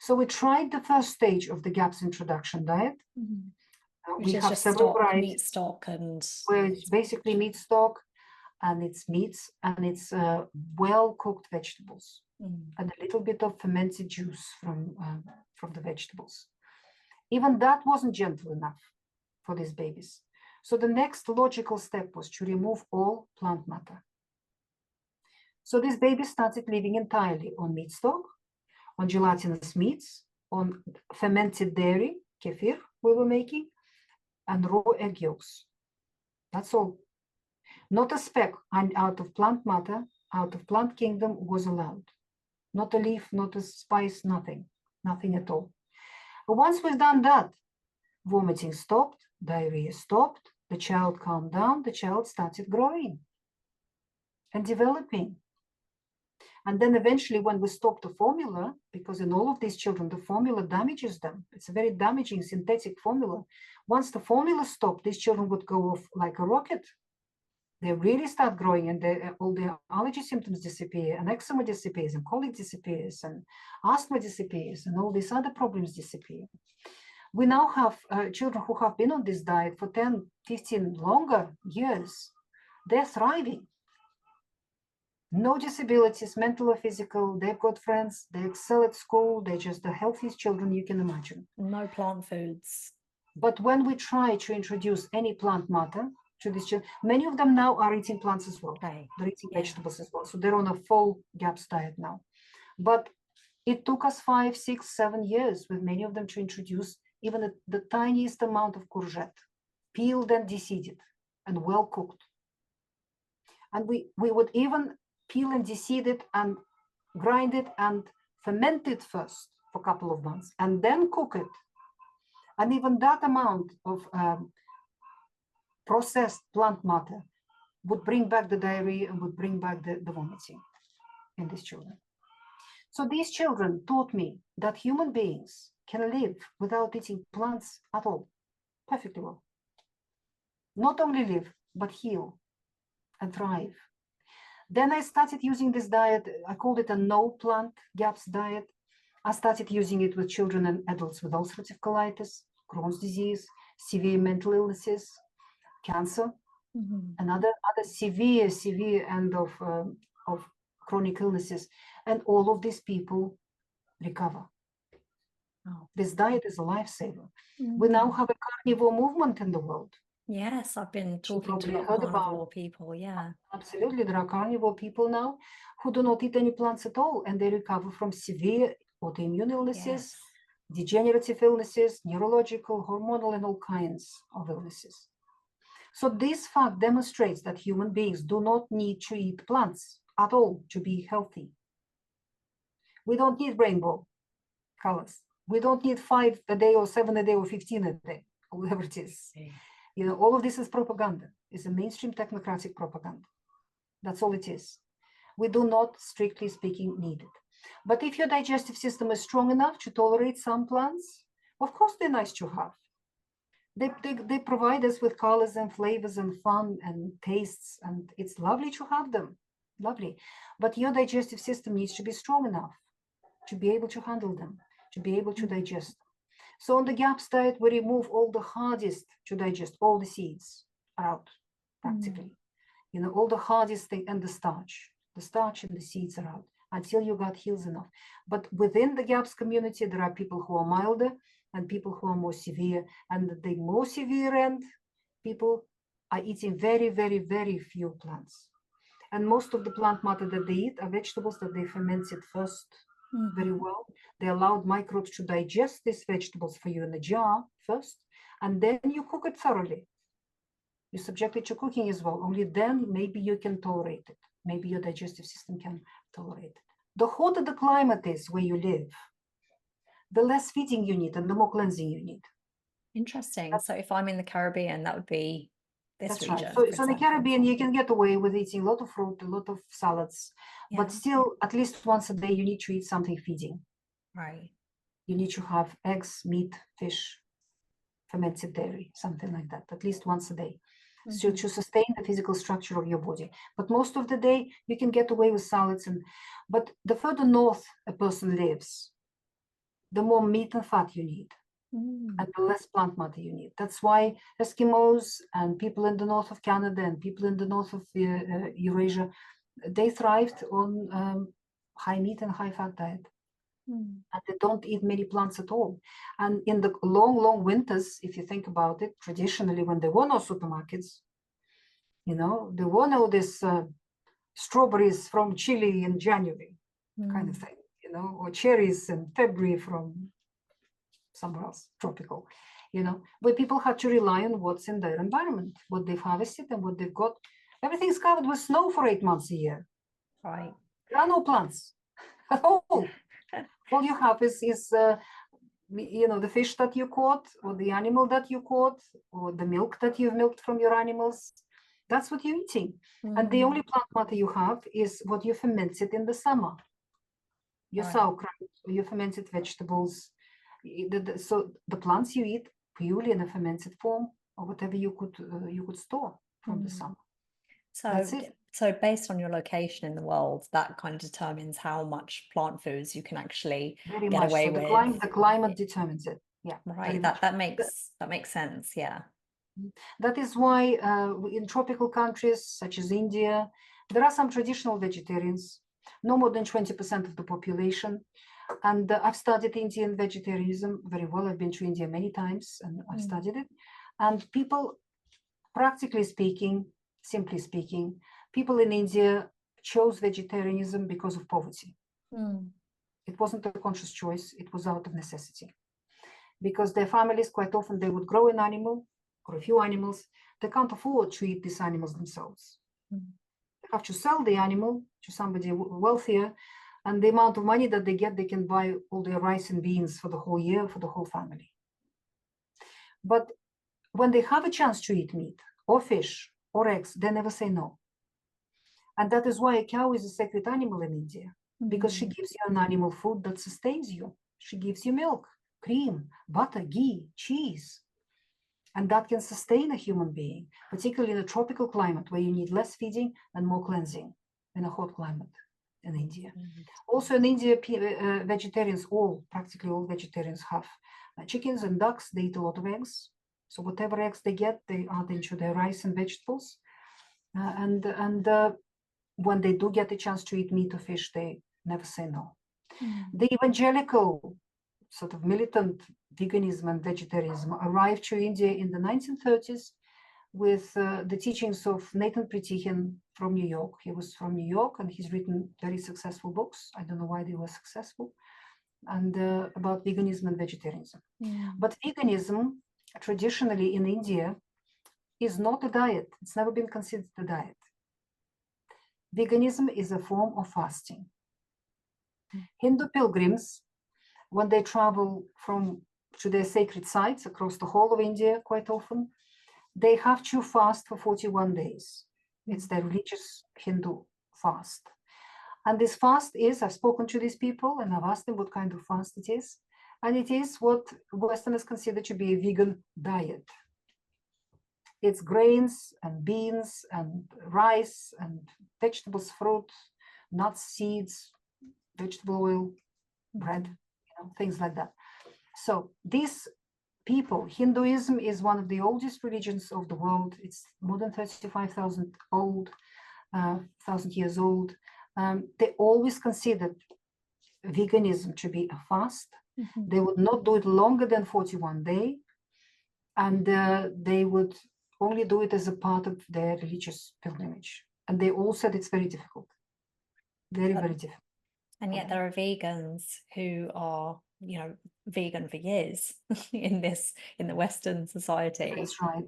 Speaker 1: So we tried the first stage of the GAPS introduction diet.
Speaker 2: Mm-hmm.
Speaker 1: We have several varieties.
Speaker 2: Meat stock and...
Speaker 1: Where it's basically meat stock, and it's meats, and it's well-cooked vegetables, and a little bit of fermented juice from the vegetables. Even that wasn't gentle enough for these babies. So the next logical step was to remove all plant matter. So these babies started living entirely on meat stock, on gelatinous meats, on fermented dairy, kefir we were making, and raw egg yolks. That's all. Not a speck out of plant matter, out of plant kingdom was allowed. Not a leaf, not a spice, nothing at all. But once we've done that, vomiting stopped, diarrhea stopped, the child calmed down, the child started growing and developing. And then eventually when we stopped the formula, because in all of these children, the formula damages them. It's a very damaging synthetic formula. Once the formula stopped, these children would go off like a rocket. They really start growing and all their allergy symptoms disappear, and eczema disappears, and colitis disappears, and asthma disappears, and all these other problems disappear. We now have children who have been on this diet for 10, 15 longer years. They're thriving. No disabilities, mental or physical. They've got friends. They excel at school. They're just the healthiest children you can imagine.
Speaker 2: No plant foods.
Speaker 1: But when we try to introduce any plant matter to these children, many of them now are eating plants as well.
Speaker 2: Okay.
Speaker 1: They're eating vegetables as well. So they're on a full GAPS diet now. But it took us 5, 6, 7 years with many of them to introduce even the tiniest amount of courgette, peeled and deseeded and well cooked. And we would even peel and deseed it and grind it and ferment it first for a couple of months and then cook it. And even that amount of processed plant matter would bring back the diarrhea and would bring back the vomiting in these children. So these children taught me that human beings can live without eating plants at all, perfectly well. Not only live, but heal and thrive. Then I started using this diet. I called it a no plant GAPS diet. I started using it with children and adults with ulcerative colitis, Crohn's disease, severe mental illnesses, cancer, and other severe end of chronic illnesses. And all of these people recover. Oh. This diet is a lifesaver. We now have a carnivore movement in the world.
Speaker 2: Yes, I've been talking to a lot of carnivore people, yeah.
Speaker 1: Absolutely, there are carnivore people now who do not eat any plants at all, and they recover from severe autoimmune illnesses, degenerative illnesses, neurological, hormonal, and all kinds of illnesses. So this fact demonstrates that human beings do not need to eat plants at all to be healthy. We don't need rainbow colors. We don't need 5 a day or 7 a day or 15 a day, or whatever it is. You know, all of this is propaganda. It's a mainstream technocratic propaganda. That's all it is. We do not, strictly speaking, need it. But if your digestive system is strong enough to tolerate some plants, of course they're nice to have. They provide us with colors and flavors and fun and tastes, and it's lovely to have them. Lovely. But your digestive system needs to be strong enough to be able to handle them, to be able to digest. So on the GAPS diet, we remove all the hardest to digest, all the seeds are out, practically. You know, all the hardest thing, and the starch and the seeds are out until your gut heals enough. But within the GAPS community, there are people who are milder and people who are more severe. And the more severe end, people are eating very, very, very few plants. And most of the plant matter that they eat are vegetables that they fermented first very well. They allowed microbes to digest these vegetables for you in a jar first, and then you cook it thoroughly. You subject it to cooking as well. Only then maybe you can tolerate it. Maybe your digestive system can tolerate it. The hotter the climate is where you live, the less feeding you need and the more cleansing you need.
Speaker 2: Interesting. So if I'm in the Caribbean, that would be this region.
Speaker 1: Right. So in the Caribbean, you can get away with eating a lot of fruit, a lot of salads, but still at least once a day you need to eat something feeding.
Speaker 2: Right.
Speaker 1: You need to have eggs, meat, fish, fermented dairy, something like that, at least once a day. So to sustain the physical structure of your body. But most of the day you can get away with salads, but the further north a person lives, the more meat and fat you need. And the less plant matter you need. That's why Eskimos and people in the north of Canada and people in the north of Eurasia, they thrived on high meat and high fat diet. And they don't eat many plants at all. And in the long, long winters, if you think about it, traditionally when there were no supermarkets, you know, there were no this strawberries from Chile in January kind of thing, you know, or cherries in February from somewhere else, tropical, you know, but people had to rely on what's in their environment, what they've harvested and what they've got. Everything's covered with snow for 8 months a year.
Speaker 2: Right.
Speaker 1: There are no plants at all. All you have is you know, the fish that you caught, or the animal that you caught, or the milk that you've milked from your animals. That's what you're eating. And the only plant matter you have is what you fermented in the summer. Your sauerkraut, or your fermented vegetables. So the plants you eat purely in a fermented form, or whatever you could store from the summer.
Speaker 2: So based on your location in the world, that kind of determines how much plant foods you can actually get away with.
Speaker 1: The climate determines it. Yeah.
Speaker 2: Right. That makes sense. Yeah.
Speaker 1: That is why in tropical countries such as India, there are some traditional vegetarians, no more than 20% of the population. And I've studied Indian vegetarianism very well. I've been to India many times and I've studied it. And people, practically speaking, simply speaking, people in India chose vegetarianism because of poverty. It wasn't a conscious choice. It was out of necessity. Because their families, quite often, they would grow an animal or a few animals. They can't afford to eat these animals themselves. They have to sell the animal to somebody wealthier. And the amount of money that they get, they can buy all their rice and beans for the whole year, for the whole family. But when they have a chance to eat meat or fish or eggs, they never say no. And that is why a cow is a sacred animal in India, because she gives you an animal food that sustains you. She gives you milk, cream, butter, ghee, cheese. And that can sustain a human being, particularly in a tropical climate where you need less feeding and more cleansing in a hot climate. In India. Also in India, vegetarians, practically all vegetarians have chickens and ducks. They eat a lot of eggs. So whatever eggs they get, they add into their rice and vegetables. And when they do get a chance to eat meat or fish, they never say no. The evangelical sort of militant veganism and vegetarianism arrived to India in the 1930s with the teachings of Nathan Pritikin from New York. He was from New York and he's written very successful books. I don't know why they were successful, and about veganism and vegetarianism. But veganism, traditionally in India, is not a diet. It's never been considered a diet. Veganism is a form of fasting. Hindu pilgrims, when they travel to their sacred sites across the whole of India, quite often, they have to fast for 41 days. It's their religious Hindu fast. And this fast is, I've spoken to these people and I've asked them what kind of fast it is. And it is what Westerners consider to be a vegan diet. It's grains and beans and rice and vegetables, fruit, nuts, seeds, vegetable oil, bread, things like that. So these people, Hinduism is one of the oldest religions of the world. It's more than 35,000 years old. They always considered veganism to be a fast. They would not do it longer than 41 days, and they would only do it as a part of their religious pilgrimage. And they all said it's very difficult, very, very difficult.
Speaker 2: And yet there are vegans who are, vegan for years in the Western society.
Speaker 1: That's right.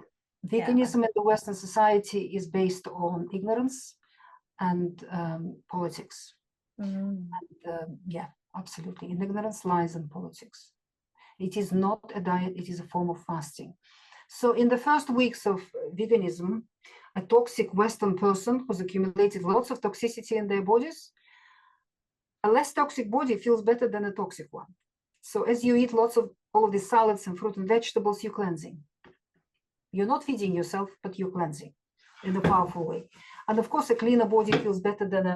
Speaker 1: Veganism in the Western society is based on ignorance and politics. And, yeah, absolutely. In ignorance, lies, and politics. It is not a diet, it is a form of fasting. So in the first weeks of veganism, a toxic Western person who's accumulated lots of toxicity in their bodies, a less toxic body feels better than a toxic one. So as you eat lots of all of these salads and fruit and vegetables, you're cleansing. You're not feeding yourself, but you're cleansing in a powerful way. And of course, a cleaner body feels better than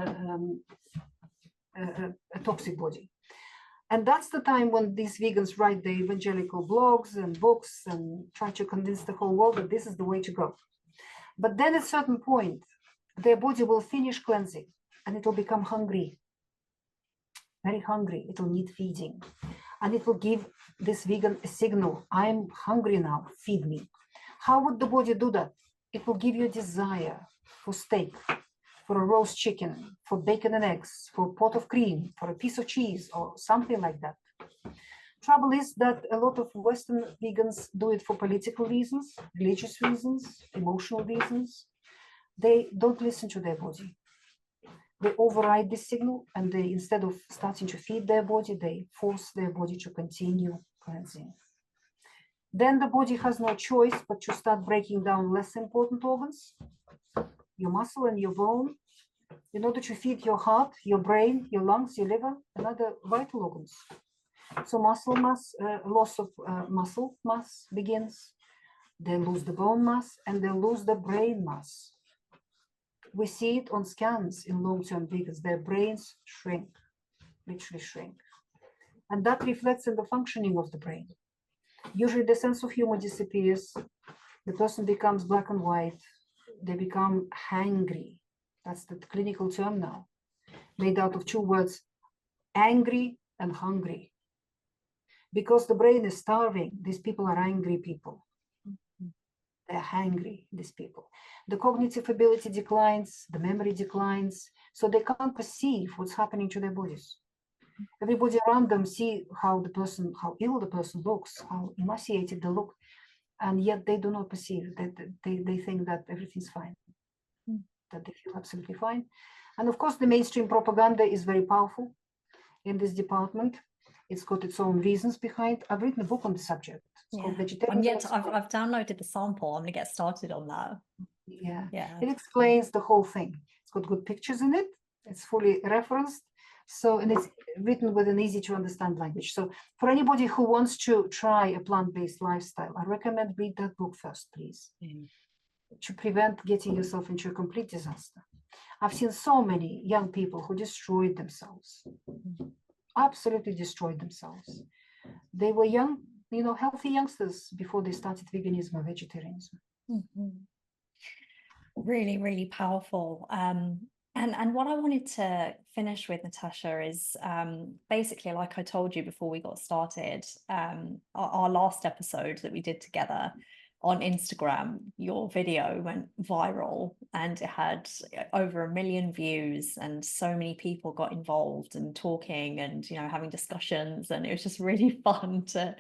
Speaker 1: a toxic body. And that's the time when these vegans write the evangelical blogs and books and try to convince the whole world that this is the way to go. But then at a certain point, their body will finish cleansing and it will become hungry, very hungry. It will need feeding. And it will give this vegan a signal, I'm hungry now, feed me. How would the body do that? It will give you a desire for steak, for a roast chicken, for bacon and eggs, for a pot of cream, for a piece of cheese, or something like that. Trouble is that a lot of Western vegans do it for political reasons, religious reasons, emotional reasons. They don't listen to their body. They override this signal, and they, instead of starting to feed their body, they force their body to continue cleansing. Then the body has no choice but to start breaking down less important organs, your muscle and your bone, in order to feed your heart, your brain, your lungs, your liver, and other vital organs. So muscle mass, loss of muscle mass begins. They lose the bone mass and they lose the brain mass. We see it on scans in long-term vegans. Their brains shrink, literally shrink. And that reflects in the functioning of the brain. Usually the sense of humor disappears. The person becomes black and white. They become hangry. That's the clinical term now, made out of two words, angry and hungry. Because the brain is starving, these people are angry people. They're hangry, these people. The cognitive ability declines, the memory declines, so they can't perceive what's happening to their bodies. Everybody around them see how ill the person looks, how emaciated they look, and yet they do not perceive that they think that everything's fine, that they feel absolutely fine. And of course, the mainstream propaganda is very powerful in this department. It's got its own reasons behind. I've written a book on the subject. It's called Vegetarian.
Speaker 2: And yet I've downloaded the sample. I'm going to get started on that.
Speaker 1: Yeah. It explains the whole thing. It's got good pictures in it. It's fully referenced. So, and it's written with an easy to understand language. So for anybody who wants to try a plant-based lifestyle, I recommend read that book first, please, to prevent getting yourself into a complete disaster. I've seen so many young people who destroyed themselves, absolutely destroyed themselves. They were young, healthy youngsters before they started veganism or vegetarianism.
Speaker 2: Really, really powerful. And what I wanted to finish with, Natasha, is basically, like I told you before we got started, our last episode that we did together on Instagram, your video went viral and it had over 1 million views, and so many people got involved and talking and having discussions, and it was just really fun to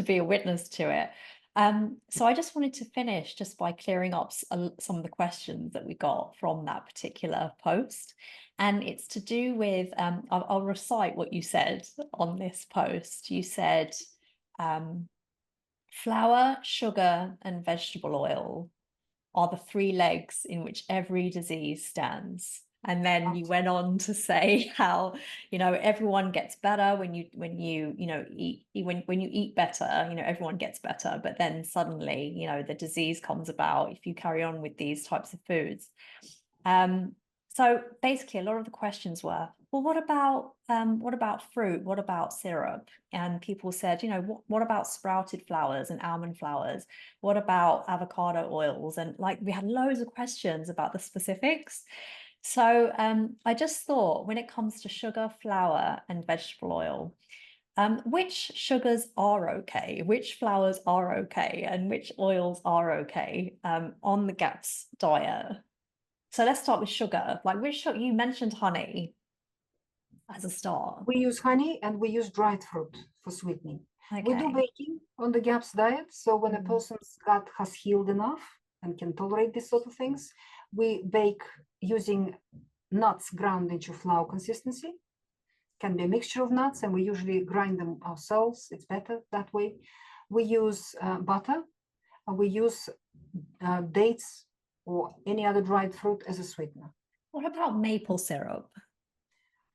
Speaker 2: be a witness to it. So I just wanted to finish just by clearing up some of the questions that we got from that particular post. And it's to do with, I'll recite what you said on this post. You said, flour, sugar, and vegetable oil are the three legs in which every disease stands. And then you went on to say how, everyone gets better when you eat better, everyone gets better, but then suddenly, the disease comes about if you carry on with these types of foods. So basically a lot of the questions were, well, what about fruit? What about syrup? And people said, what about sprouted flowers and almond flowers? What about avocado oils? And we had loads of questions about the specifics. So I just thought, when it comes to sugar, flour, and vegetable oil, which sugars are okay, which flours are okay, and which oils are okay on the GAPS diet? So let's start with sugar. Which sugar? You mentioned honey as a start.
Speaker 1: We use honey and we use dried fruit for sweetening.
Speaker 2: Okay.
Speaker 1: We do baking on the GAPS diet. So when a person's gut has healed enough and can tolerate these sort of things, we bake using nuts ground into flour consistency. Can be a mixture of nuts, and we usually grind them ourselves. It's better that way. We use butter, and we use dates or any other dried fruit as a sweetener.
Speaker 2: What about maple syrup?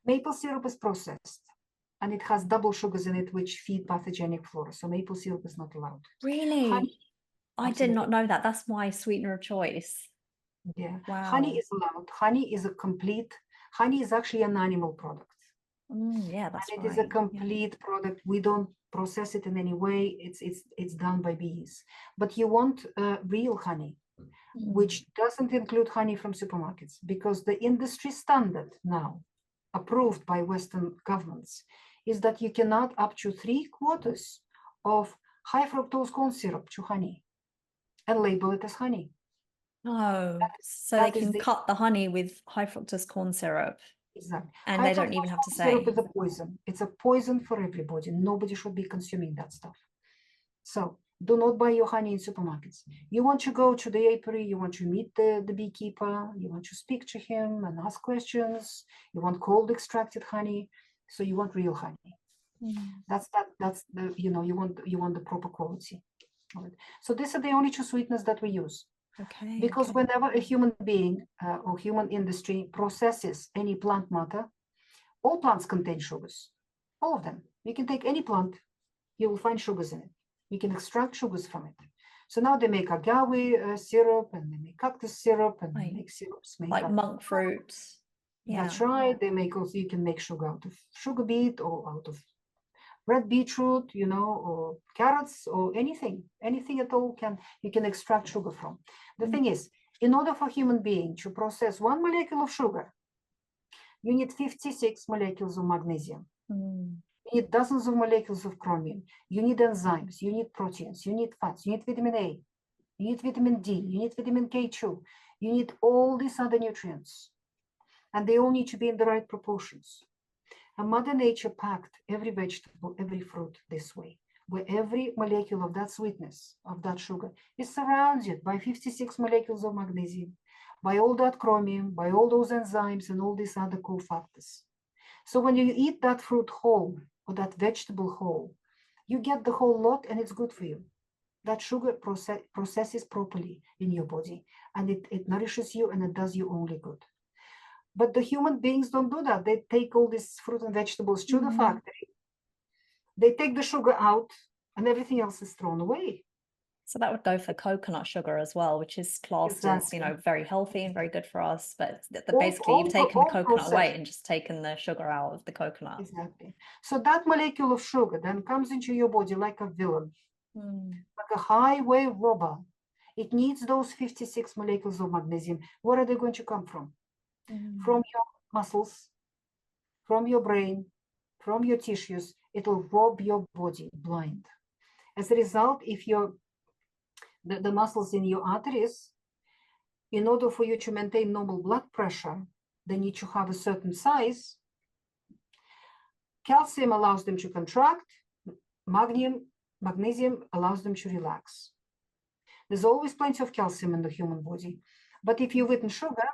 Speaker 1: Maple syrup is processed, and it has double sugars in it, which feed pathogenic flora. So maple syrup is not allowed.
Speaker 2: Really?
Speaker 1: Honey,
Speaker 2: I did not know that. That's my sweetener of choice.
Speaker 1: Yeah.
Speaker 2: Wow.
Speaker 1: Honey is allowed. Honey is actually an animal product.
Speaker 2: Yeah, that's
Speaker 1: and
Speaker 2: right.
Speaker 1: It is a complete product. We don't process it in any way. It's done by bees. But you want real honey, which doesn't include honey from supermarkets, because the industry standard now, approved by Western governments, is that you cannot up to 3/4 of high fructose corn syrup to honey and label it as honey.
Speaker 2: Oh, so they can cut the honey with high fructose corn syrup.
Speaker 1: Exactly.
Speaker 2: And they don't even have to say.
Speaker 1: Syrup is a poison. It's a poison for everybody. Nobody should be consuming that stuff. So do not buy your honey in supermarkets. You want to go to the apiary, you want to meet the beekeeper, you want to speak to him and ask questions. You want cold extracted honey. So you want real honey. That's the, you want the proper quality. Right. So these are the only two sweeteners that we use.
Speaker 2: Okay.
Speaker 1: Because whenever a human being or human industry processes any plant matter, all plants contain sugars, all of them. You can take any plant, you will find sugars in it. You can extract sugars from it. So now they make agave syrup, and they make cactus syrup, and they make syrups made
Speaker 2: like monk fruit.
Speaker 1: Yeah. That's right. They make also, you can make sugar out of sugar beet or out of red beetroot, or carrots, or anything at all you can extract sugar from. The thing is, in order for a human being to process 1 molecule of sugar, you need 56 molecules of magnesium. You need dozens of molecules of chromium. You need enzymes, you need proteins, you need fats, you need vitamin A, you need vitamin D, you need vitamin K2, you need all these other nutrients. And they all need to be in the right proportions. And Mother Nature packed every vegetable, every fruit this way, where every molecule of that sweetness, of that sugar, is surrounded by 56 molecules of magnesium, by all that chromium, by all those enzymes and all these other cofactors. So when you eat that fruit whole or that vegetable whole, you get the whole lot, and it's good for you. That sugar processes properly in your body, and it nourishes you, and it does you only good. But the human beings don't do that. They take all these fruit and vegetables to the factory. They take the sugar out, and everything else is thrown away.
Speaker 2: So that would go for coconut sugar as well, which is classed as, very healthy and very good for us. But basically, you've taken the coconut away and just taken the sugar out of the coconut.
Speaker 1: Exactly. So that molecule of sugar then comes into your body like a villain, like a highway robber. It needs those 56 molecules of magnesium. Where are they going to come from? From your muscles, from your brain, from your tissues. It will rob your body blind. As a result, if the muscles in your arteries, in order for you to maintain normal blood pressure, they need to have a certain size. Calcium allows them to contract, magnesium Magnesium allows them to relax. There's always plenty of calcium in the human body. But if you've eaten sugar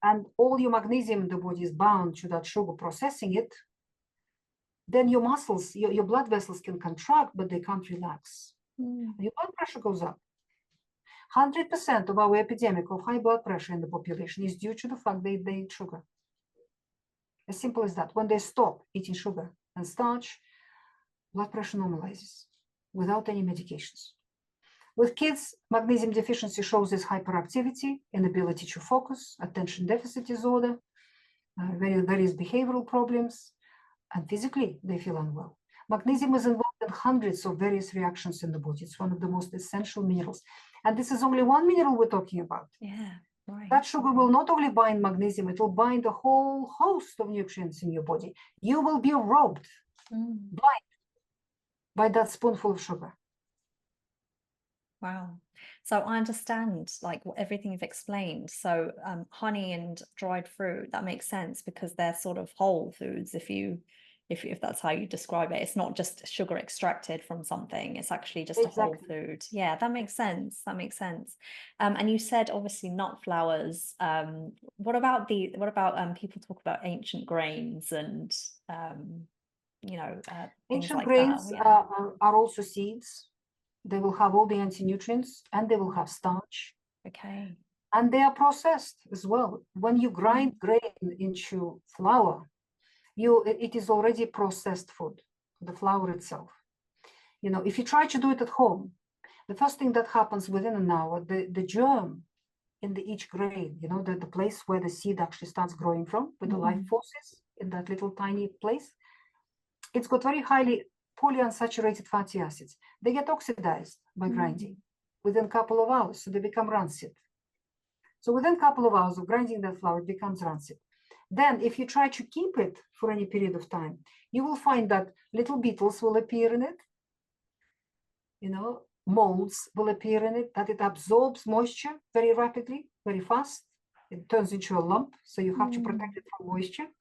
Speaker 1: and all your magnesium in the body is bound to that sugar processing it, then your muscles, your blood vessels can contract, but they can't relax. Your blood pressure goes up. 100% of our epidemic of high blood pressure in the population is due to the fact they eat sugar. As simple as that. When they stop eating sugar and starch, blood pressure normalizes without any medications. With kids, magnesium deficiency shows as hyperactivity, inability to focus, attention deficit disorder, various behavioral problems, and physically they feel unwell. Magnesium is involved in hundreds of various reactions in the body. It's one of the most essential minerals. And this is only one mineral we're talking about.
Speaker 2: Yeah, right.
Speaker 1: That sugar will not only bind magnesium, it will bind a whole host of nutrients in your body. You will be robbed blind by that spoonful of sugar.
Speaker 2: Wow. So I understand like everything you've explained. So honey and dried fruit, that makes sense because they're sort of whole foods if that's how you describe it. It's not just sugar extracted from something, it's actually just a whole food. Yeah, that makes sense. That makes sense. And you said obviously nut flours. What about people talk about ancient grains and
Speaker 1: ancient
Speaker 2: like
Speaker 1: grains
Speaker 2: that.
Speaker 1: are also seeds. They will have all the anti-nutrients and they will have starch.
Speaker 2: Okay.
Speaker 1: And they are processed as well. When you grind grain into flour, it is already processed food, the flour itself. If you try to do it at home, the first thing that happens within an hour, the germ in each grain, the place where the seed actually starts growing from with the life forces in that little tiny place, it's got very highly polyunsaturated fatty acids. They get oxidized by grinding within a couple of hours, so they become rancid. So within a couple of hours of grinding that flour, it becomes rancid. Then if you try to keep it for any period of time, you will find that little beetles will appear in it, molds will appear in it, that it absorbs moisture very rapidly, very fast. It turns into a lump, so you have to protect it from moisture.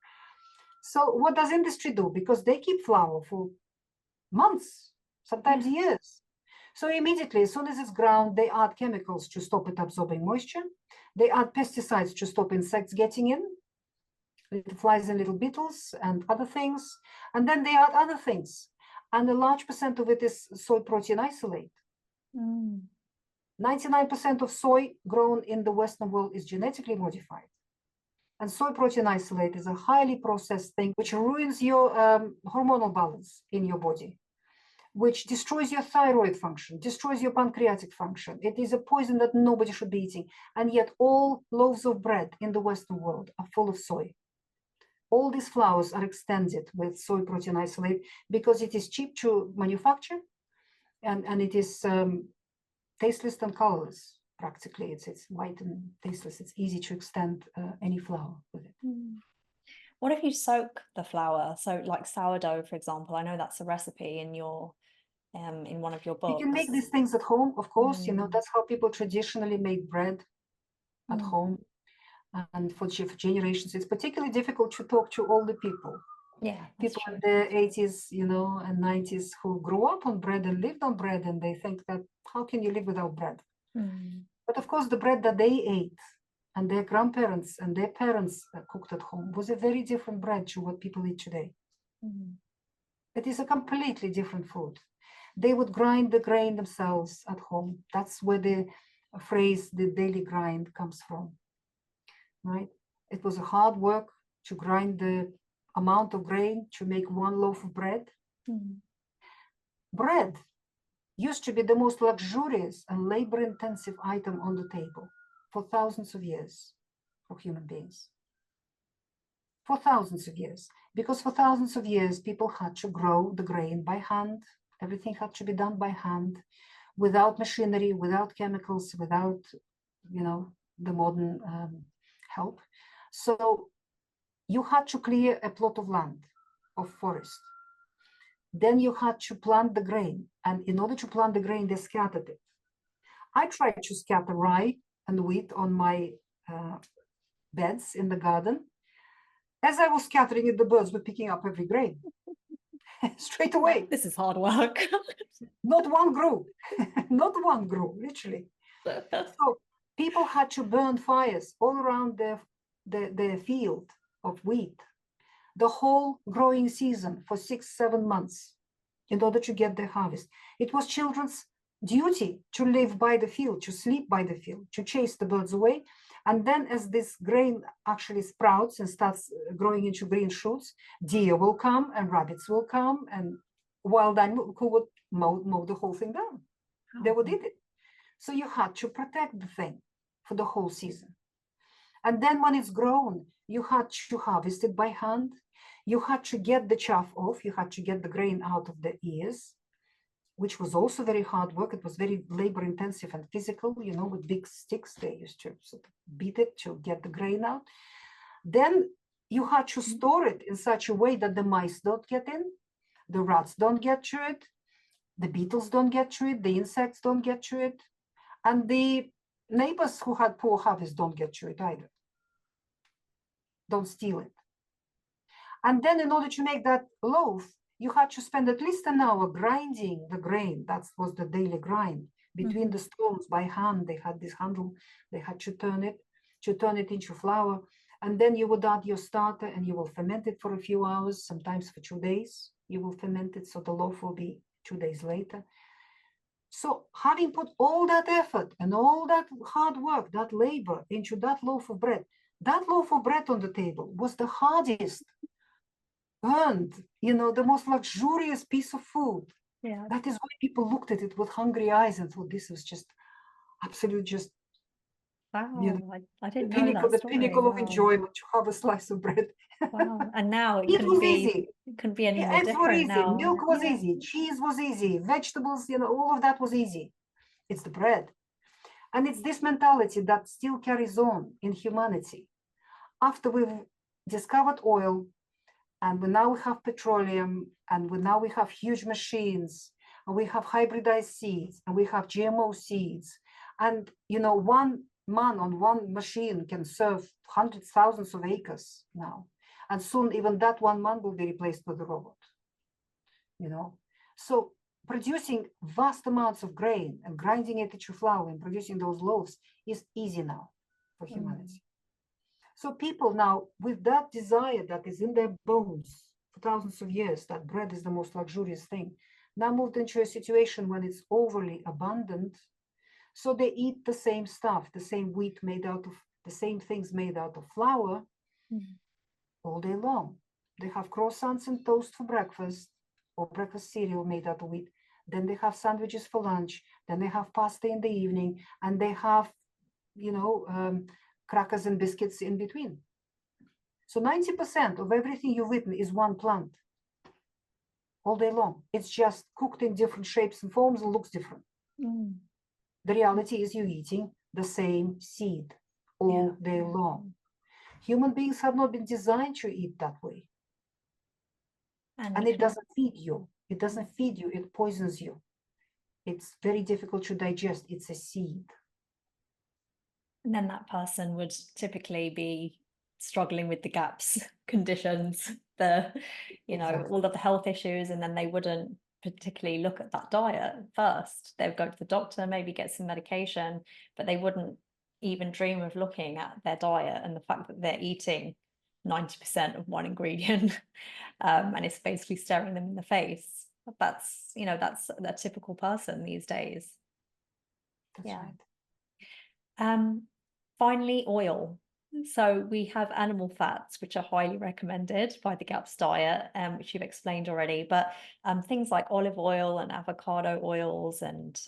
Speaker 1: So what does industry do? Because they keep flour for months, sometimes years. So immediately, as soon as it's ground, they add chemicals to stop it absorbing moisture. They add pesticides to stop insects getting in, little flies and little beetles and other things. And then they add other things. And a large percent of it is soy protein isolate. 99% of soy grown in the Western world is genetically modified. And soy protein isolate is a highly processed thing which ruins your hormonal balance in your body, which destroys your thyroid function, destroys your pancreatic function. It is a poison that nobody should be eating. And yet all loaves of bread in the Western world are full of soy. All these flours are extended with soy protein isolate because it is cheap to manufacture and it is tasteless and colorless. Practically, it's white and tasteless. It's easy to extend any flour with it.
Speaker 2: What if you soak the flour? So like sourdough, for example, I know that's a recipe in your in one of your books.
Speaker 1: You can make these things at home, of course. That's how people traditionally make bread at home. And for generations, it's particularly difficult to talk to older people.
Speaker 2: Yeah,
Speaker 1: people
Speaker 2: true.
Speaker 1: in the 80s, and 90s who grew up on bread and lived on bread, and they think that how can you live without bread? But of course, the bread that they ate and their grandparents and their parents cooked at home was a very different bread to what people eat today. It is a completely different food. They would grind the grain themselves at home. That's where the phrase, the daily grind, comes from, right? It was a hard work to grind the amount of grain to make one loaf of bread. Bread used to be the most luxurious and labor-intensive item on the table for thousands of years for human beings. For thousands of years. Because for thousands of years, people had to grow the grain by hand. Everything had to be done by hand, without machinery, without chemicals, without, the modern help. So you had to clear a plot of land, of forest. Then you had to plant the grain. And in order to plant the grain, they scattered it. I tried to scatter rye and wheat on my beds in the garden. As I was scattering it, the birds were picking up every grain. straight away.
Speaker 2: This is hard work.
Speaker 1: Not one grew, not one grew, literally. So people had to burn fires all around the field of wheat, the whole growing season for 6-7 months in order to get the harvest. It was children's duty to live by the field, to sleep by the field, to chase the birds away. And then as this grain actually sprouts and starts growing into green shoots, deer will come and rabbits will come and wild animals who would mow the whole thing down. They would eat it. So you had to protect the thing for the whole season. And then when it's grown, you had to harvest it by hand. You had to get the chaff off. You had to get the grain out of the ears, which was also very hard work. It was very labor intensive and physical, with big sticks. They used to sort of beat it to get the grain out. Then you had to store it in such a way that the mice don't get in, the rats don't get to it, the beetles don't get to it, the insects don't get to it, and the neighbors who had poor harvest don't get to it either. Don't steal it. And then in order to make that loaf, you had to spend at least an hour grinding the grain. That was the daily grind between the stones by hand. They had this handle, they had to turn it into flour. And then you would add your starter and you will ferment it for a few hours, sometimes for 2 days. You will ferment it so the loaf will be 2 days later. So having put all that effort and all that hard work, that labor into that loaf of bread on the table was the hardest earned, the most luxurious piece of food.
Speaker 2: Yeah.
Speaker 1: That is why people looked at it with hungry eyes and thought this was just absolute, just
Speaker 2: wow. I didn't
Speaker 1: the
Speaker 2: know
Speaker 1: pinnacle,
Speaker 2: that
Speaker 1: the pinnacle
Speaker 2: story.
Speaker 1: of enjoyment to have a slice of bread.
Speaker 2: Wow. And now
Speaker 1: It was easy.
Speaker 2: It couldn't be any
Speaker 1: Yeah,
Speaker 2: more
Speaker 1: eggs were
Speaker 2: different
Speaker 1: easy,
Speaker 2: now.
Speaker 1: milk was easy, cheese was easy, vegetables, all of that was easy. It's the bread. And it's this mentality that still carries on in humanity. After we've discovered oil, and now we have petroleum, and now we have huge machines, and we have hybridized seeds, and we have GMO seeds. And, one man on one machine can serve hundreds, thousands of acres now. And soon even that one man will be replaced with a robot, So producing vast amounts of grain and grinding it into flour and producing those loaves is easy now for humanity. So people now, with that desire that is in their bones for thousands of years, that bread is the most luxurious thing, now moved into a situation when it's overly abundant. So they eat the same stuff, the same wheat made out of, the same things made out of flour all day long. They have croissants and toast for breakfast, or breakfast cereal made out of wheat. Then they have sandwiches for lunch. Then they have pasta in the evening, and they have, crackers and biscuits in between. So 90% of everything you've eaten is one plant all day long. It's just cooked in different shapes and forms and looks different. The reality is you're eating the same seed all day long. Human beings have not been designed to eat that way. And it doesn't feed you. It doesn't feed you. It poisons you. It's very difficult to digest. It's a seed.
Speaker 2: And then that person would typically be struggling with the GAPS conditions, all of the health issues, and then they wouldn't particularly look at that diet first. They would go to the doctor, maybe get some medication, but they wouldn't even dream of looking at their diet and the fact that they're eating 90% of one ingredient, and it's basically staring them in the face. That's a typical person these days.
Speaker 1: That's right.
Speaker 2: Finally, oil. So we have animal fats, which are highly recommended by the GAPS diet, which you've explained already. But things like olive oil and avocado oils, and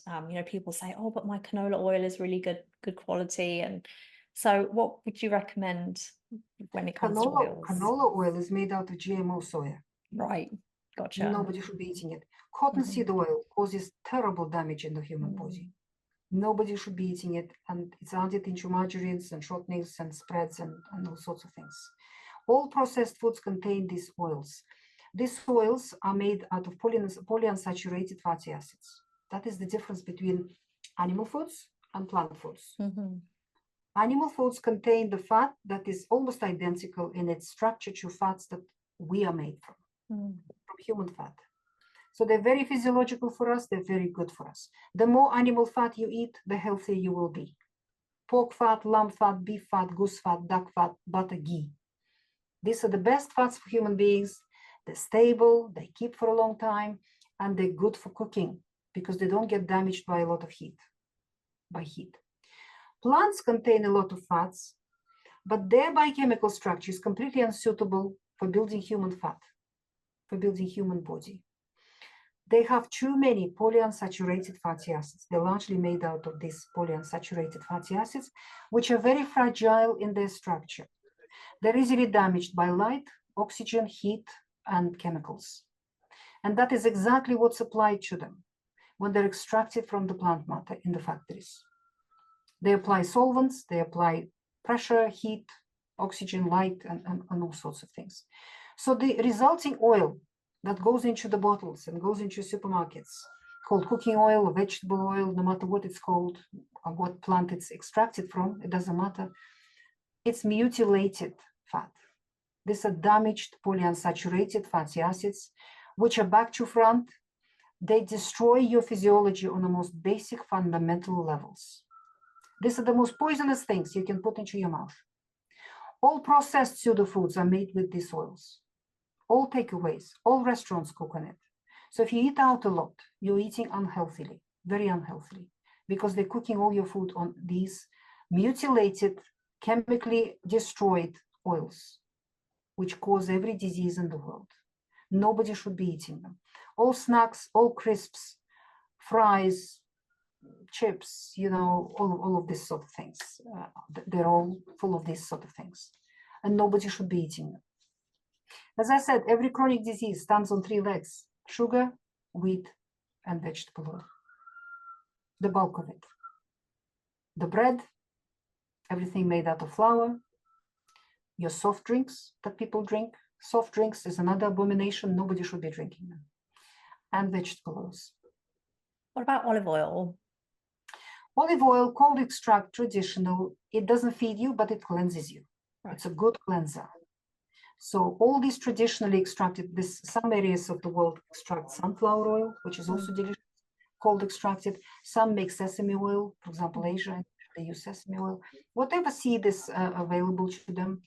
Speaker 2: people say, "Oh, but my canola oil is really good quality." And so, what would you recommend when it comes to oils?
Speaker 1: Canola oil is made out of GMO soya.
Speaker 2: Right, gotcha.
Speaker 1: Nobody should be eating it. Cottonseed oil causes terrible damage in the human body. Nobody should be eating it, and it's added into margarines and shortenings and spreads and all sorts of things. All processed foods contain these oils. These oils are made out of polyunsaturated fatty acids. That is the difference between animal foods and plant foods. Animal foods contain the fat that is almost identical in its structure to fats that we are made from human fat. So they're very physiological for us. They're very good for us. The more animal fat you eat, the healthier you will be. Pork fat, lamb fat, beef fat, goose fat, duck fat, butter, ghee. These are the best fats for human beings. They're stable, they keep for a long time, and they're good for cooking because they don't get damaged by a lot of heat, by heat. Plants contain a lot of fats, but their biochemical structure is completely unsuitable for building human fat, for building human body. They have too many polyunsaturated fatty acids. They're largely made out of these polyunsaturated fatty acids, which are very fragile in their structure. They're easily damaged by light, oxygen, heat, and chemicals. And that is exactly what's applied to them when they're extracted from the plant matter in the factories. They apply solvents, they apply pressure, heat, oxygen, light, and all sorts of things. So the resulting oil that goes into the bottles and goes into supermarkets, called cooking oil or vegetable oil, no matter what it's called or what plant it's extracted from, it doesn't matter. It's mutilated fat. These are damaged polyunsaturated fatty acids, which are back to front. They destroy your physiology on the most basic fundamental levels. These are the most poisonous things you can put into your mouth. All processed pseudo foods are made with these oils. All takeaways, all restaurants cook on it. So if you eat out a lot, you're eating unhealthily, very unhealthily, because they're cooking all your food on these mutilated, chemically destroyed oils, which cause every disease in the world. Nobody should be eating them. All snacks, all crisps, fries, chips, all of these sort of things. They're all full of these sort of things. And nobody should be eating them. As I said, every chronic disease stands on 3 legs: sugar, wheat, and vegetable oil. The bulk of it. The bread, everything made out of flour. Your soft drinks that people drink. Soft drinks is another abomination. Nobody should be drinking them. And vegetable oils.
Speaker 2: What about olive oil?
Speaker 1: Olive oil, cold extract, traditional. It doesn't feed you, but it cleanses you. Right. It's a good cleanser. So all these traditionally extracted, some areas of the world extract sunflower oil, which is also delicious, cold extracted. Some make sesame oil, for example, Asia, they use sesame oil. Whatever seed is available to them,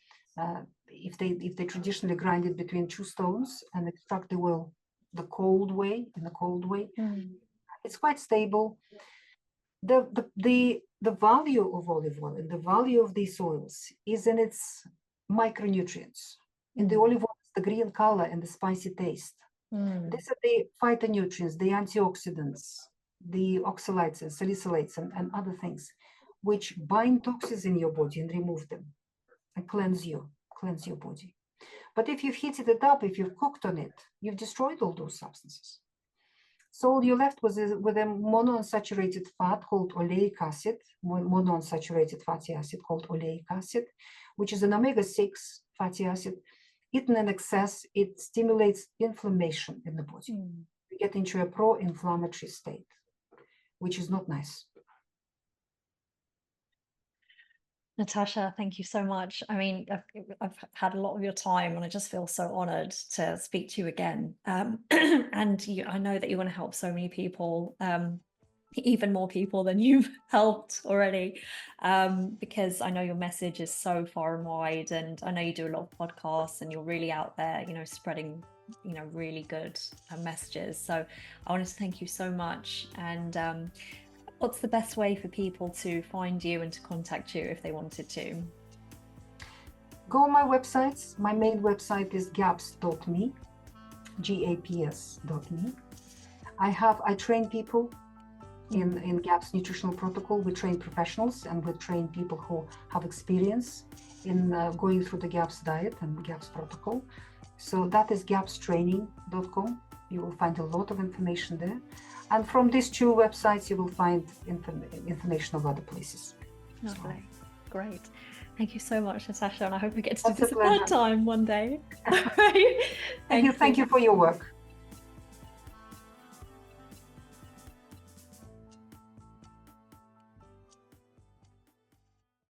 Speaker 1: if they traditionally grind it between 2 stones and extract the oil in the cold way, it's quite stable. The value of olive oil and the value of these oils is in its micronutrients. In the olive oil, the green color and the spicy taste. These are the phytonutrients, the antioxidants, the oxalates and salicylates and other things, which bind toxins in your body and remove them and cleanse your body. But if you've heated it up, if you've cooked on it, you've destroyed all those substances. So all you're left with a monounsaturated fat called oleic acid, monounsaturated fatty acid called oleic acid, which is an omega-6 fatty acid. Eaten in excess, it stimulates inflammation in the body. You get into a pro-inflammatory state, which is not nice.
Speaker 2: Natasha, thank you so much. I mean, I've had a lot of your time and I just feel so honored to speak to you again. And I know that you're going to help so many people, even more people than you've helped already, because I know your message is so far and wide, and I know you do a lot of podcasts and you're really out there, spreading, really good messages. So I wanted to thank you so much. And what's the best way for people to find you and to contact you if they wanted to?
Speaker 1: Go on my websites. My main website is gaps.me, gaps.me. I train people in GAPS nutritional protocol. We train professionals and we train people who have experience in going through the GAPS diet and GAPS protocol. So that is gapstraining.com. You will find a lot of information there. And from these 2 websites, you will find information of other places.
Speaker 2: Lovely. Great. Thank you so much, Natasha. And I hope we get to do this a third time one day.
Speaker 1: Thank you for your work.